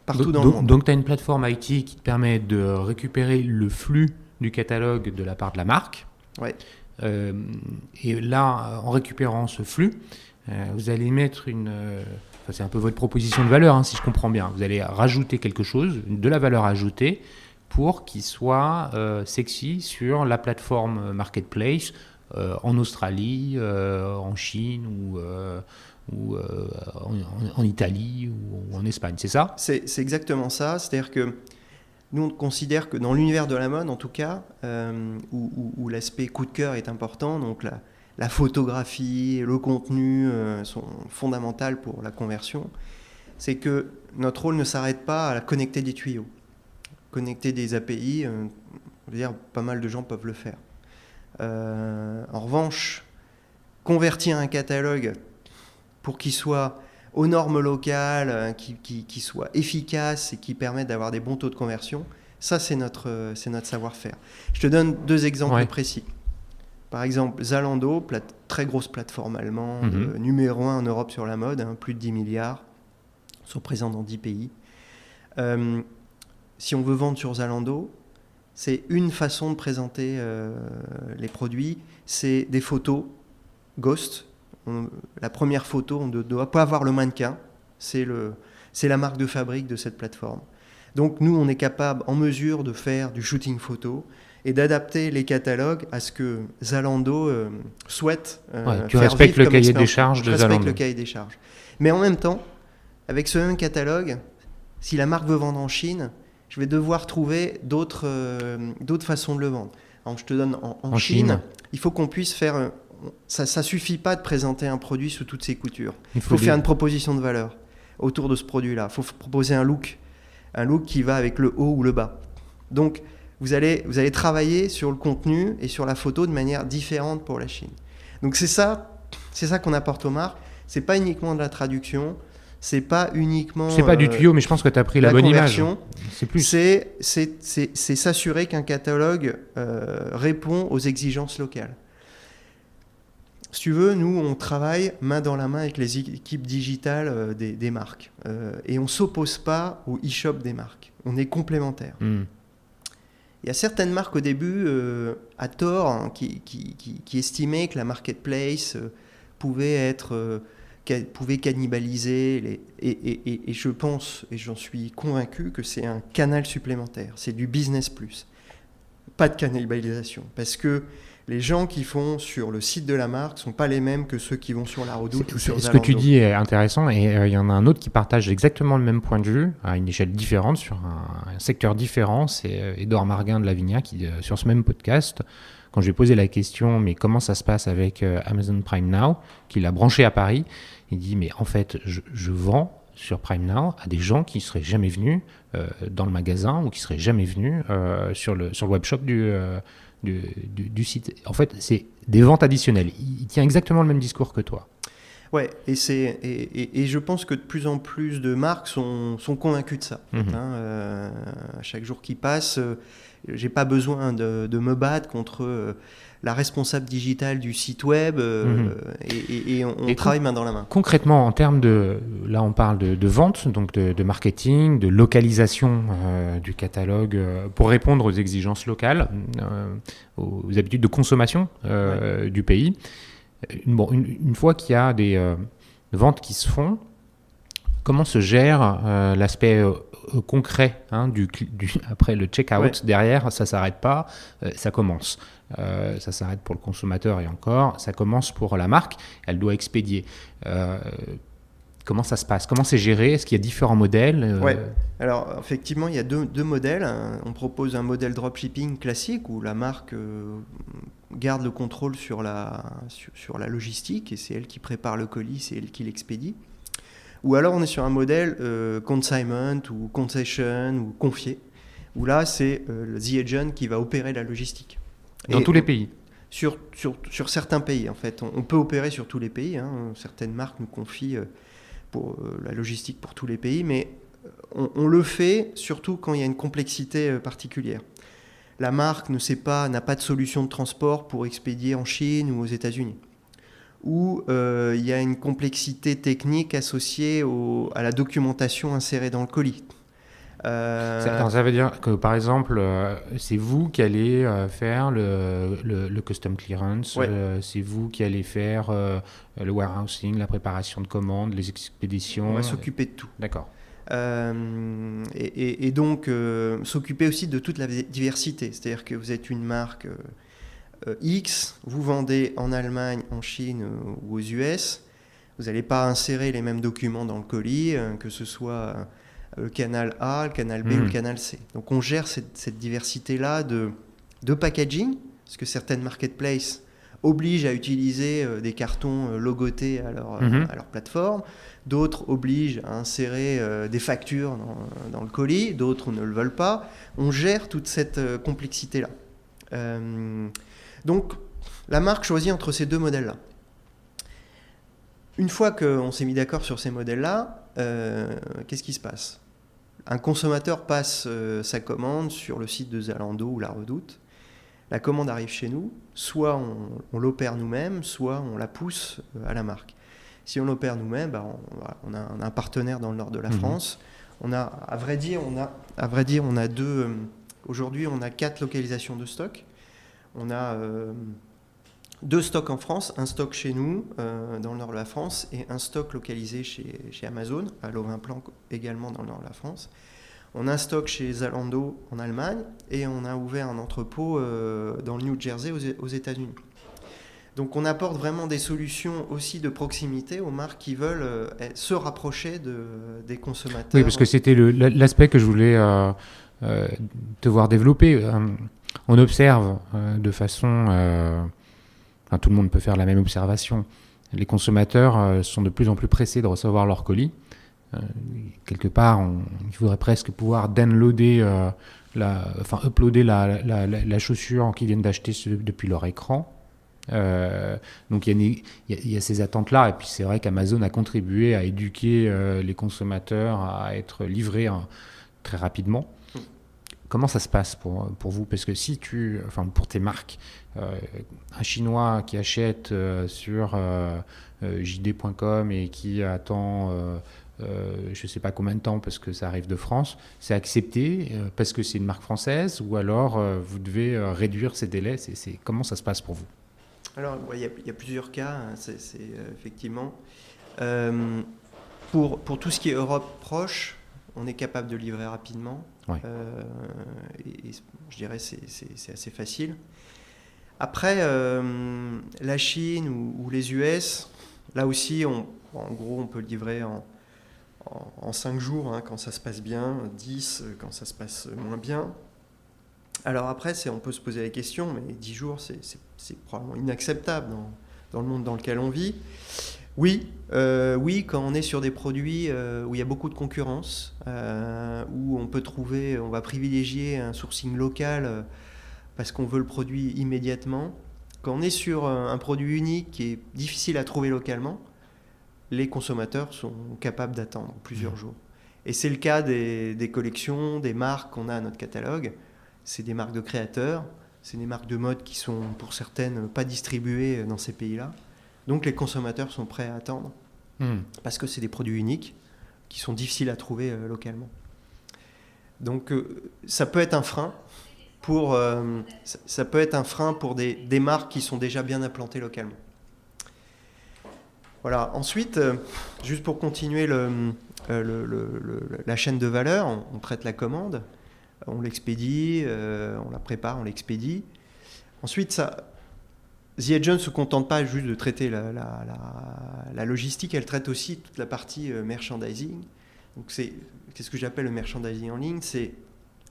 partout dans le monde. Donc, tu as une plateforme IT qui te permet de récupérer le flux du catalogue de la part de la marque. Ouais. Et là, en récupérant ce flux, vous allez mettre c'est un peu votre proposition de valeur, si je comprends bien. Vous allez rajouter quelque chose, de la valeur ajoutée, pour qu'il soit sexy sur la plateforme Marketplace en Australie, en Chine ou en Italie ou en Espagne. C'est ça ? C'est exactement ça. C'est-à-dire que Nous, on considère que dans l'univers de la mode, en tout cas, où l'aspect coup de cœur est important, donc la photographie, le contenu sont fondamentaux pour la conversion, c'est que notre rôle ne s'arrête pas à connecter des tuyaux. Connecter des API, je veux dire, pas mal de gens peuvent le faire. En revanche, convertir un catalogue pour qu'il soit aux normes locales, qui soit efficace et qui permette d'avoir des bons taux de conversion, ça c'est notre savoir-faire. Je te donne 2 exemples précis. Par exemple, Zalando, très grosse plateforme allemande, numéro 1 en Europe sur la mode, plus de 10 milliards, sont présents dans 10 pays. Si on veut vendre sur Zalando, c'est une façon de présenter les produits, c'est des photos Ghost. La première photo, on ne doit pas avoir le mannequin, c'est la marque de fabrique de cette plateforme. Donc nous, on est capable, en mesure de faire du shooting photo et d'adapter les catalogues à ce que Zalando souhaite tu faire respectes vivre le cahier des charges de Zalando. Je respecte le cahier des charges. Mais en même temps, avec ce même catalogue, si la marque veut vendre en Chine, je vais devoir trouver d'autres façons de le vendre. Alors, je te donne en Chine, il faut qu'on puisse faire... Ça ne suffit pas de présenter un produit sous toutes ses coutures. Il faut faire une proposition de valeur autour de ce produit-là. Il faut proposer un look qui va avec le haut ou le bas. Donc, vous allez travailler sur le contenu et sur la photo de manière différente pour la Chine. Donc, c'est ça qu'on apporte aux marques. Ce n'est pas uniquement de la traduction. C'est pas uniquement... C'est pas du tuyau, mais je pense que tu as pris la bonne image. C'est plus. C'est s'assurer qu'un catalogue répond aux exigences locales. Si tu veux, nous, on travaille main dans la main avec les équipes digitales des marques. Et on ne s'oppose pas au e-shop des marques. On est complémentaires. Il y a certaines marques au début, à tort, qui estimaient que la marketplace pouvait cannibaliser. Et je pense, et j'en suis convaincu, que c'est un canal supplémentaire. C'est du business plus. Pas de cannibalisation. Parce que les gens qui font sur le site de la marque ne sont pas les mêmes que ceux qui vont sur La Redoute ou sur Zalando. Ce que tu dis est intéressant et il y en a un autre qui partage exactement le même point de vue à une échelle différente, sur un secteur différent. C'est Édouard Marguin de Lavinia qui, sur ce même podcast, quand je lui ai posé la question « mais comment ça se passe avec Amazon Prime Now ?» qu'il a branché à Paris, il dit « mais en fait, je vends sur Prime Now à des gens qui ne seraient jamais venus dans le magasin ou qui ne seraient jamais venus sur le webshop du site. » En fait, c'est des ventes additionnelles. Il tient exactement le même discours que toi. Ouais, et je pense que de plus en plus de marques sont convaincues de ça. À chaque jour qui passe, j'ai pas besoin de me battre contre la responsable digitale du site web et on travaille main dans la main. Concrètement, en termes là on parle de vente, donc de marketing, de localisation du catalogue pour répondre aux exigences locales, aux habitudes de consommation du pays. Une fois qu'il y a des ventes qui se font, comment se gère l'aspect concret après le check-out derrière, ça ne s'arrête pas, ça commence. Ça s'arrête pour le consommateur et encore, ça commence pour la marque, elle doit expédier. Comment ça se passe? Comment c'est géré? Est-ce qu'il y a différents modèles? Alors effectivement, il y a deux modèles. On propose un modèle dropshipping classique où la marque garde le contrôle sur la logistique et c'est elle qui prépare le colis, c'est elle qui l'expédie. Ou alors on est sur un modèle consignment ou concession ou confié, où là c'est le The Agent qui va opérer la logistique. Dans tous les pays? Sur certains pays en fait. On peut opérer sur tous les pays. Certaines marques nous confient pour la logistique pour tous les pays, mais on le fait surtout quand il y a une complexité particulière. La marque n'a pas de solution de transport pour expédier en Chine ou aux États-Unis. Ou il y a une complexité technique associée à la documentation insérée dans le colis. Ça veut dire que par exemple, c'est vous qui allez faire le custom clearance, c'est vous qui allez faire le warehousing, la préparation de commandes, les expéditions. On va s'occuper de tout. D'accord. Et donc s'occuper aussi de toute la diversité. C'est-à-dire que vous êtes une marque X, vous vendez en Allemagne, en Chine ou aux US, vous n'allez pas insérer les mêmes documents dans le colis, que ce soit le canal A, le canal B ou le canal C. Donc on gère cette diversité-là de packaging, parce que certaines marketplaces obligent à utiliser des cartons logotés à leur plateforme, d'autres obligent à insérer des factures dans le colis, d'autres ne le veulent pas. On gère toute cette complexité-là. Donc la marque choisit entre ces deux modèles-là. Une fois qu'on s'est mis d'accord sur ces modèles-là, qu'est-ce qui se passe ? Un consommateur passe sa commande sur le site de Zalando ou La Redoute. La commande arrive chez nous, soit on l'opère nous-mêmes, soit on la pousse à la marque. Si on l'opère nous-mêmes, on a un partenaire dans le nord de la France. À vrai dire, on a aujourd'hui, on a 4 localisations de stock. On a 2 stocks en France, un stock chez nous, dans le nord de la France, et un stock localisé chez Amazon, à Lovin-Plan également dans le nord de la France. On a un stock chez Zalando en Allemagne, et on a ouvert un entrepôt dans le New Jersey aux États-Unis. Donc on apporte vraiment des solutions aussi de proximité aux marques qui veulent se rapprocher des consommateurs. Oui, parce que c'était l'aspect que je voulais te voir développer. On observe de façon... tout le monde peut faire la même observation. Les consommateurs sont de plus en plus pressés de recevoir leur colis. Quelque part, il faudrait presque pouvoir downloader, uploader la chaussure qu'ils viennent d'acheter depuis leur écran. Donc il y a ces attentes-là. Et puis c'est vrai qu'Amazon a contribué à éduquer les consommateurs à être livrés très rapidement. Comment ça se passe pour vous ? Parce que pour tes marques, un Chinois qui achète sur jd.com et qui attend je ne sais pas combien de temps parce que ça arrive de France, c'est accepté parce que c'est une marque française ou alors vous devez réduire ces délais comment ça se passe pour vous ? Alors, il y a plusieurs cas, effectivement. Pour tout ce qui est Europe proche, on est capable de livrer rapidement. Ouais. Et je dirais c'est assez facile. Après, la Chine ou les US, là aussi, en gros, on peut livrer en 5 jours, quand ça se passe bien, 10 quand ça se passe moins bien. Alors après, on peut se poser la question, mais 10 jours, c'est probablement inacceptable dans le monde dans lequel on vit. Oui, quand on est sur des produits où il y a beaucoup de concurrence, où on va privilégier un sourcing local parce qu'on veut le produit immédiatement. Quand on est sur un produit unique qui est difficile à trouver localement, les consommateurs sont capables d'attendre plusieurs jours. Et c'est le cas des collections, des marques qu'on a à notre catalogue. C'est des marques de créateurs, c'est des marques de mode qui sont pour certaines pas distribuées dans ces pays-là. Donc les consommateurs sont prêts à attendre parce que c'est des produits uniques qui sont difficiles à trouver localement. Donc ça peut être un frein pour des marques qui sont déjà bien implantées localement. Voilà. Ensuite, juste pour continuer la chaîne de valeur, on traite la commande, on l'expédie, on la prépare, on l'expédie. Ensuite, The Agent ne se contente pas juste de traiter la logistique, elle traite aussi toute la partie merchandising. Donc c'est ce que j'appelle le merchandising en ligne, c'est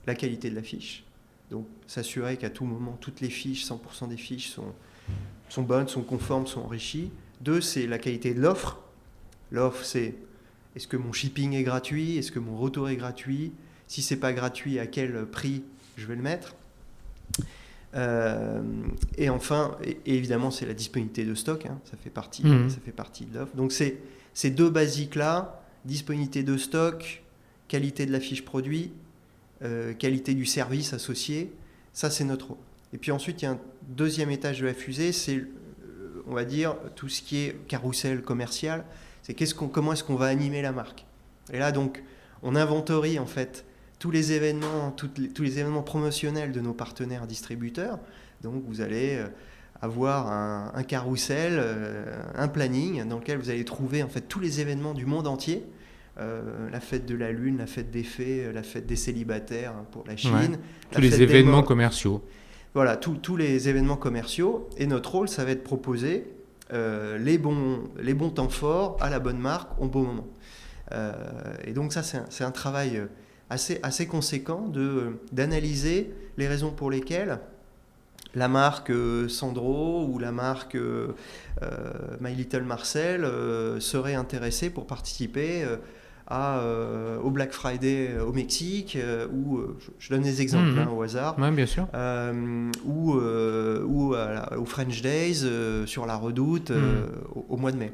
la qualité de la fiche. Donc s'assurer qu'à tout moment, toutes les fiches, 100% des fiches sont bonnes, sont conformes, sont enrichies. 2, c'est la qualité de l'offre. L'offre, c'est est-ce que mon shipping est gratuit ? Est-ce que mon retour est gratuit ? Si ce n'est pas gratuit, à quel prix je vais le mettre ? Et enfin, et évidemment, c'est la disponibilité de stock. Ça fait partie de l'offre. Donc, ces 2 basiques-là, disponibilité de stock, qualité de la fiche produit, qualité du service associé, ça, c'est notre rôle. Et puis ensuite, il y a un deuxième étage de la fusée, c'est, on va dire, tout ce qui est carrousel commercial. C'est comment est-ce qu'on va animer la marque. Et là, donc, on inventorie, en fait, tous les événements promotionnels de nos partenaires distributeurs. Donc vous allez avoir un carrousel, un planning dans lequel vous allez trouver en fait tous les événements du monde entier. La fête de la Lune, la fête des fées, la fête des célibataires pour la Chine. Tous les événements commerciaux. Voilà, tous les événements commerciaux. Et notre rôle, ça va être de proposer les bons temps forts à la bonne marque au bon moment. Et donc ça, c'est un travail assez conséquent d'analyser les raisons pour lesquelles la marque Sandro ou la marque My Little Marcel serait intéressée pour participer au Black Friday au Mexique, ou je donne des exemples au hasard, ouais, bien sûr. ou au French Days sur la Redoute au mois de mai.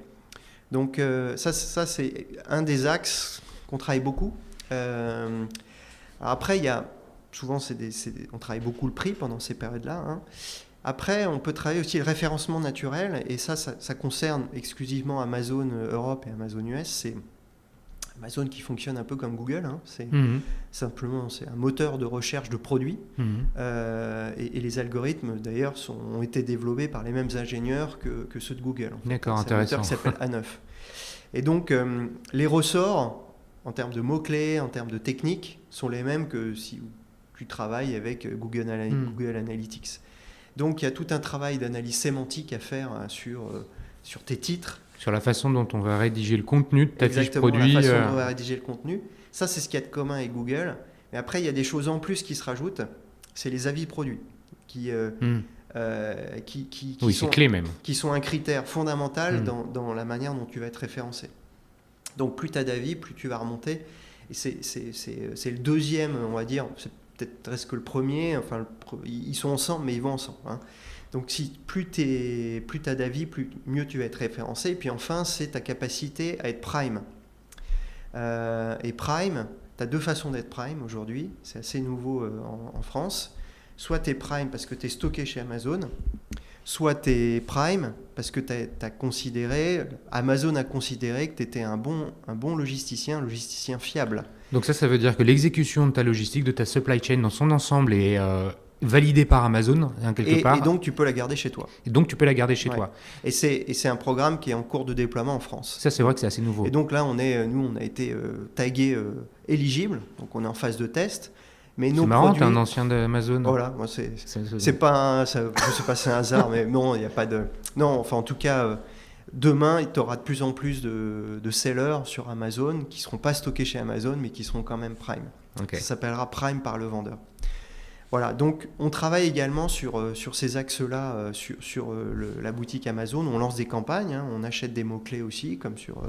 Donc ça c'est un des axes qu'on travaille beaucoup. Après, il y a souvent on travaille beaucoup le prix pendant ces périodes-là. Hein. Après, on peut travailler aussi le référencement naturel, et ça concerne exclusivement Amazon Europe et Amazon US. C'est Amazon qui fonctionne un peu comme Google. Hein. C'est un moteur de recherche de produits. Et les algorithmes, d'ailleurs, ont été développés par les mêmes ingénieurs que ceux de Google. En fait. D'accord, c'est intéressant. un moteur qui s'appelle A9. Et donc, les ressorts, en termes de mots-clés, en termes de techniques, sont les mêmes que si tu travailles avec Google Analytics. Donc, il y a tout un travail d'analyse sémantique à faire sur tes titres. Sur la façon dont on va rédiger le contenu de ta fiche produit. Exactement, la façon dont on va rédiger le contenu. Ça, c'est ce qu'il y a de commun avec Google. Mais après, il y a des choses en plus qui se rajoutent. C'est les avis produits qui c'est clé même. Qui sont un critère fondamental dans la manière dont tu vas être référencé. Donc, plus tu as d'avis, plus tu vas remonter. Et c'est le deuxième, on va dire, c'est peut-être presque le premier. Enfin, ils sont ensemble, mais ils vont ensemble. Hein. Donc, plus tu as d'avis, mieux tu vas être référencé. Et puis enfin, c'est ta capacité à être prime. Et prime, tu as deux façons d'être prime aujourd'hui. C'est assez nouveau en France. Soit tu es prime parce que tu es stocké chez Amazon, soit tu es prime parce que Amazon a considéré que tu étais un bon logisticien fiable. Donc ça veut dire que l'exécution de ta logistique, de ta supply chain dans son ensemble est validée par Amazon, quelque part. Et donc tu peux la garder chez toi. toi. Et c'est un programme qui est en cours de déploiement en France. Ça, c'est vrai que c'est assez nouveau. Et donc là, on a été tagué éligible, donc on est en phase de test. Mais c'est marrant, t'es un ancien d'Amazon. Voilà, moi c'est pas je sais pas, c'est un hasard, mais non, il n'y a pas de. Non, enfin en tout cas, demain, tu auras de plus en plus de sellers sur Amazon qui ne seront pas stockés chez Amazon, mais qui seront quand même Prime. Okay. Ça s'appellera Prime par le vendeur. Voilà, donc on travaille également sur ces axes-là, sur la boutique Amazon. On lance des campagnes, hein, on achète des mots-clés aussi, comme sur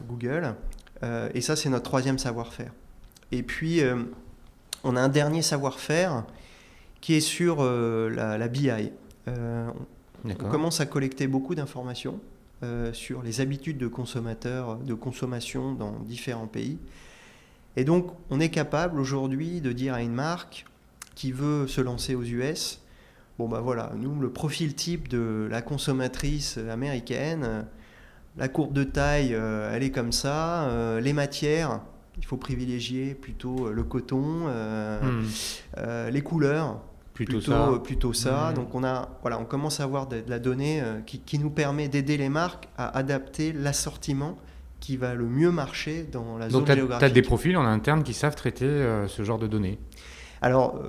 Google. Et ça, c'est notre troisième savoir-faire. Et puis, on a un dernier savoir-faire qui est sur la BI. On commence à collecter beaucoup d'informations sur les habitudes de consommateurs, de consommation dans différents pays. Et donc, on est capable aujourd'hui de dire à une marque qui veut se lancer aux US, bon ben voilà, nous, le profil type de la consommatrice américaine, la courbe de taille, elle est comme ça, les matières, il faut privilégier plutôt le coton, les couleurs, plutôt ça. Donc on commence à avoir de la donnée qui nous permet d'aider les marques à adapter l'assortiment qui va le mieux marcher dans la zone géographique. Donc tu as des profils en interne qui savent traiter ce genre de données. Alors,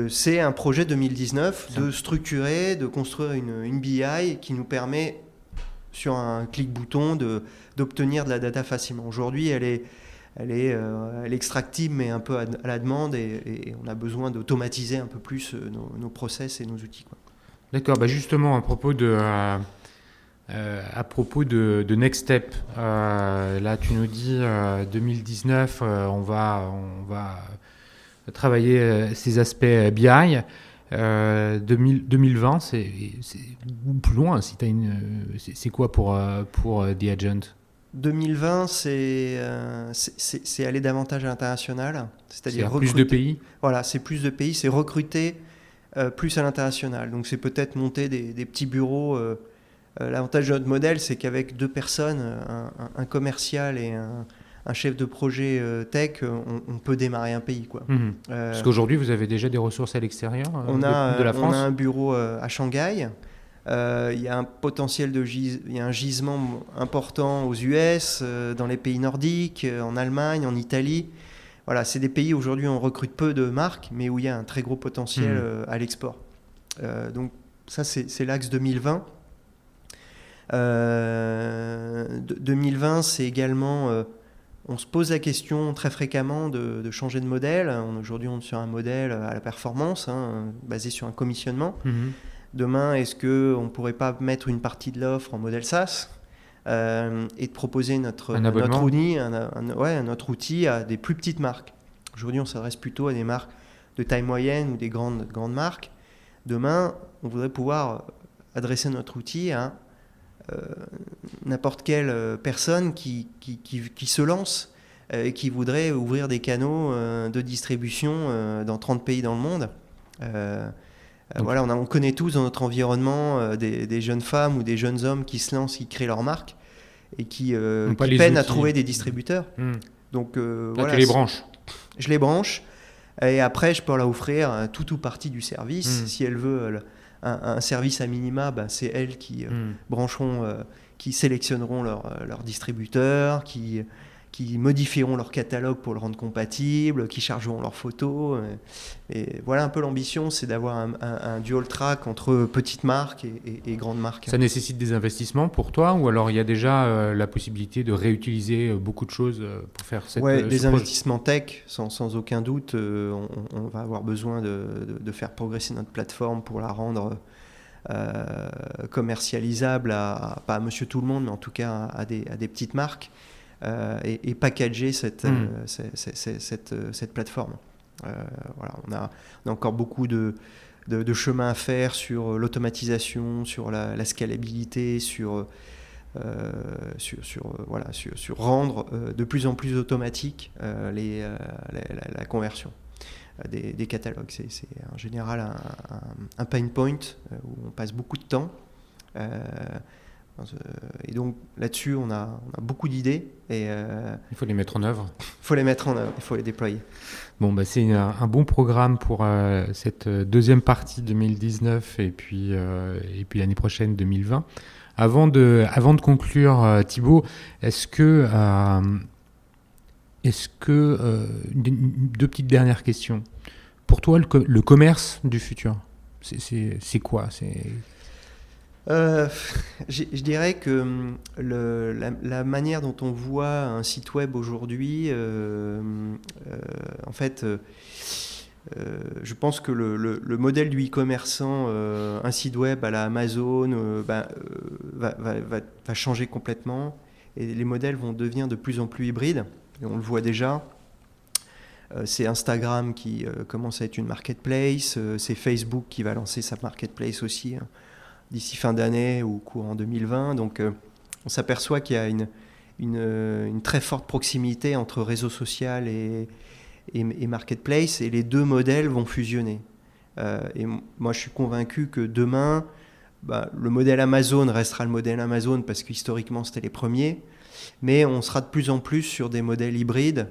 c'est un projet 2019 de structurer, de construire une BI qui nous permet, sur un clic-bouton, d'obtenir de la data facilement. Aujourd'hui, elle est extractible, mais un peu à la demande, et on a besoin d'automatiser un peu plus nos process et nos outils, quoi. D'accord, justement, à propos de Next Step, là tu nous dis 2019, on va travailler ces aspects BI. 2020, c'est plus loin. Si c'est quoi pour The Agent ? 2020, c'est aller davantage à l'international, c'est-à-dire plus de pays. Voilà, c'est plus de pays, c'est recruter plus à l'international. Donc c'est peut-être monter des petits bureaux. L'avantage de notre modèle, c'est qu'avec 2 personnes, un commercial et un chef de projet tech, on peut démarrer un pays, quoi. Parce qu'aujourd'hui, vous avez déjà des ressources à l'extérieur de la France ? On a un bureau à Shanghai. Il y a un potentiel il y a un gisement important aux US, dans les pays nordiques, en Allemagne, en Italie. Voilà, c'est des pays où aujourd'hui on recrute peu de marques, mais où il y a un très gros potentiel à l'export. Donc ça, c'est l'axe 2020. 2020, c'est également... on se pose la question très fréquemment de changer de modèle. Aujourd'hui, on est sur un modèle à la performance, basé sur un commissionnement. Demain, est-ce qu'on ne pourrait pas mettre une partie de l'offre en modèle SaaS et de proposer notre outil à des plus petites marques. Aujourd'hui, on s'adresse plutôt à des marques de taille moyenne ou des grandes marques. Demain, on voudrait pouvoir adresser notre outil à n'importe quelle personne qui se lance et qui voudrait ouvrir des canaux de distribution dans 30 pays dans le monde. Voilà, on connaît tous dans notre environnement des jeunes femmes ou des jeunes hommes qui se lancent, qui créent leur marque et qui peinent à trouver des distributeurs. Donc, voilà, tu les branches. Je les branche et après je peux leur offrir tout ou partie du service. Si elle veut un service à minima, c'est elles qui brancheront, qui sélectionneront leur distributeur, qui modifieront leur catalogue pour le rendre compatible, qui chargeront leurs photos. Et voilà un peu l'ambition, c'est d'avoir un dual track entre petites marques et grandes marques. Ça nécessite des investissements pour toi, ou alors il y a déjà la possibilité de réutiliser beaucoup de choses pour faire cette... des investissements tech, sans aucun doute. On va avoir besoin de faire progresser notre plateforme pour la rendre commercialisable, pas à monsieur tout le monde, mais en tout cas à des petites marques. Et packager cette plateforme. Voilà, on a encore beaucoup de chemin à faire sur l'automatisation, sur la scalabilité, sur rendre de plus en plus automatique la conversion des catalogues. C'est en général un pain point où on passe beaucoup de temps. Et donc là-dessus, on a beaucoup d'idées. Et, il faut les mettre en œuvre. Il faut les mettre en œuvre, il faut les déployer. Bon, c'est un bon programme pour cette deuxième partie 2019 et puis l'année prochaine 2020. Avant de conclure, Thibaut, est-ce que deux petites dernières questions. Pour toi, le commerce du futur, c'est quoi ? Je dirais que la manière dont on voit un site web aujourd'hui, en fait, je pense que le modèle du e-commerçant, un site web à la Amazon, va changer complètement, et les modèles vont devenir de plus en plus hybrides, et on le voit déjà. C'est Instagram qui commence à être une marketplace, c'est Facebook qui va lancer sa marketplace aussi, d'ici fin d'année ou courant 2020. Donc on s'aperçoit qu'il y a une très forte proximité entre réseau social et marketplace, et les deux modèles vont fusionner. Et moi je suis convaincu que demain, le modèle Amazon restera le modèle Amazon parce qu'historiquement c'était les premiers, mais on sera de plus en plus sur des modèles hybrides,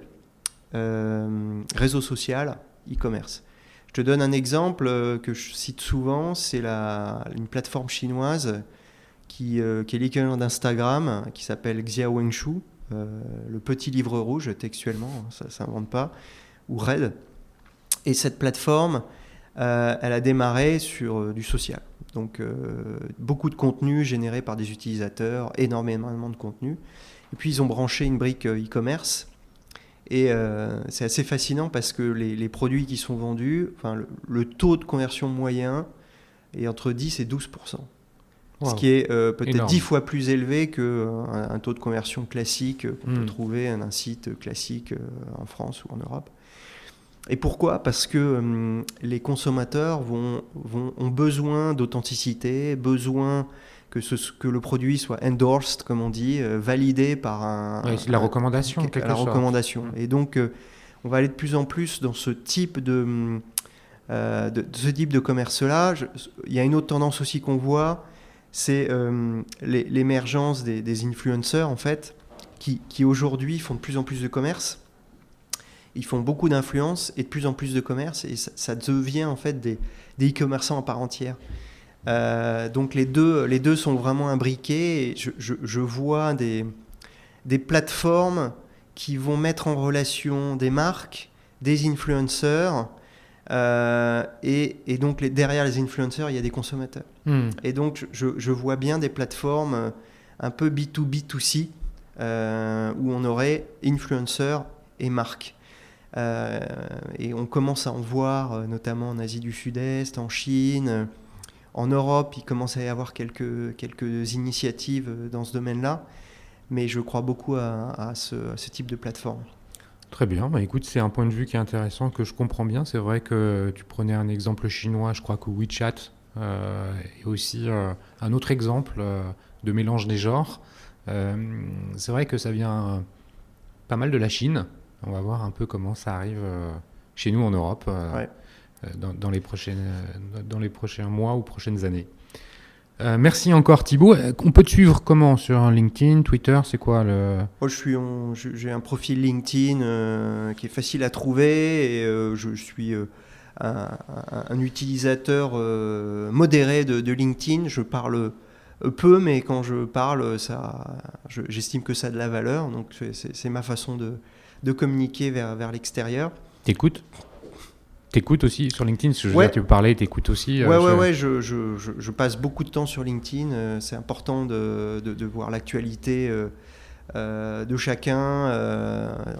réseau social, e-commerce. Je te donne un exemple que je cite souvent, c'est une plateforme chinoise qui est l'équivalent d'Instagram, qui s'appelle Xiaohongshu, le petit livre rouge textuellement, ça ne s'invente pas, ou Red. Et cette plateforme, elle a démarré sur du social. Donc beaucoup de contenu généré par des utilisateurs, énormément de contenu. Et puis ils ont branché une brique e-commerce. Et c'est assez fascinant parce que les produits qui sont vendus, le taux de conversion moyen est entre 10 et 12%. Wow. Ce qui est peut-être énorme. 10 fois plus élevé qu'un taux de conversion classique qu'on peut trouver d'un site classique en France ou en Europe. Et pourquoi ? Parce que les consommateurs ont besoin d'authenticité, besoin que le produit soit endorsed, comme on dit, validé par c'est la recommandation, en quelque sorte. Recommandation. Et donc, on va aller de plus en plus dans ce type de commerce-là. Il y a une autre tendance aussi qu'on voit, c'est l'émergence des influenceurs, en fait, qui aujourd'hui font de plus en plus de commerce. Ils font beaucoup d'influence et de plus en plus de commerce, et ça devient en fait des e-commerçants à part entière. Donc les deux sont vraiment imbriqués, et je vois des plateformes qui vont mettre en relation des marques, des influenceurs, et donc derrière les influenceurs, il y a des consommateurs. Et donc, je vois bien des plateformes un peu B2B2C où on aurait influenceurs et marques. Et on commence à en voir, notamment en Asie du Sud-Est, en Chine. En Europe, il commence à y avoir quelques initiatives dans ce domaine-là. Mais je crois beaucoup à ce type de plateforme. Très bien, bah écoute, c'est un point de vue qui est intéressant, que je comprends bien. C'est vrai que tu prenais un exemple chinois, je crois que WeChat est aussi un autre exemple de mélange des genres. C'est vrai que ça vient pas mal de la Chine. On va voir un peu comment ça arrive chez nous en Europe dans les prochains mois ou prochaines années. Merci encore Thibaut. On peut te suivre comment sur LinkedIn, Twitter, c'est quoi le... J'ai un profil LinkedIn qui est facile à trouver et je suis un utilisateur modéré de LinkedIn. Je parle peu, mais quand je parle, j'estime que ça a de la valeur. Donc c'est ma façon de communiquer vers l'extérieur. T'écoutes aussi sur LinkedIn, parce que je veux dire, tu parlais, t'écoutes aussi. Je passe beaucoup de temps sur LinkedIn. C'est important de voir l'actualité de chacun.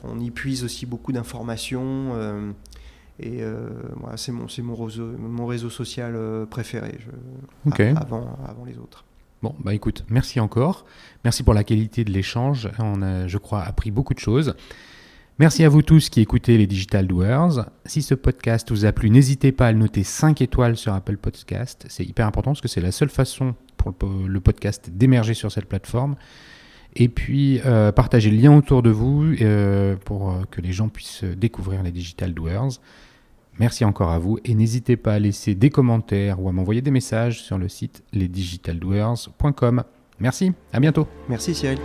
On y puise aussi beaucoup d'informations. Voilà, c'est mon réseau social préféré avant les autres. Bon, bah écoute, merci encore. Merci pour la qualité de l'échange. On a, je crois, appris beaucoup de choses. Merci à vous tous qui écoutez les Digital Doers. Si ce podcast vous a plu, n'hésitez pas à le noter 5 étoiles sur Apple Podcast. C'est hyper important parce que c'est la seule façon pour le podcast d'émerger sur cette plateforme. Et puis, partagez le lien autour de vous pour que les gens puissent découvrir les Digital Doers. Merci encore à vous et n'hésitez pas à laisser des commentaires ou à m'envoyer des messages sur le site lesdigitaldoers.com. Merci, à bientôt. Merci Cyril.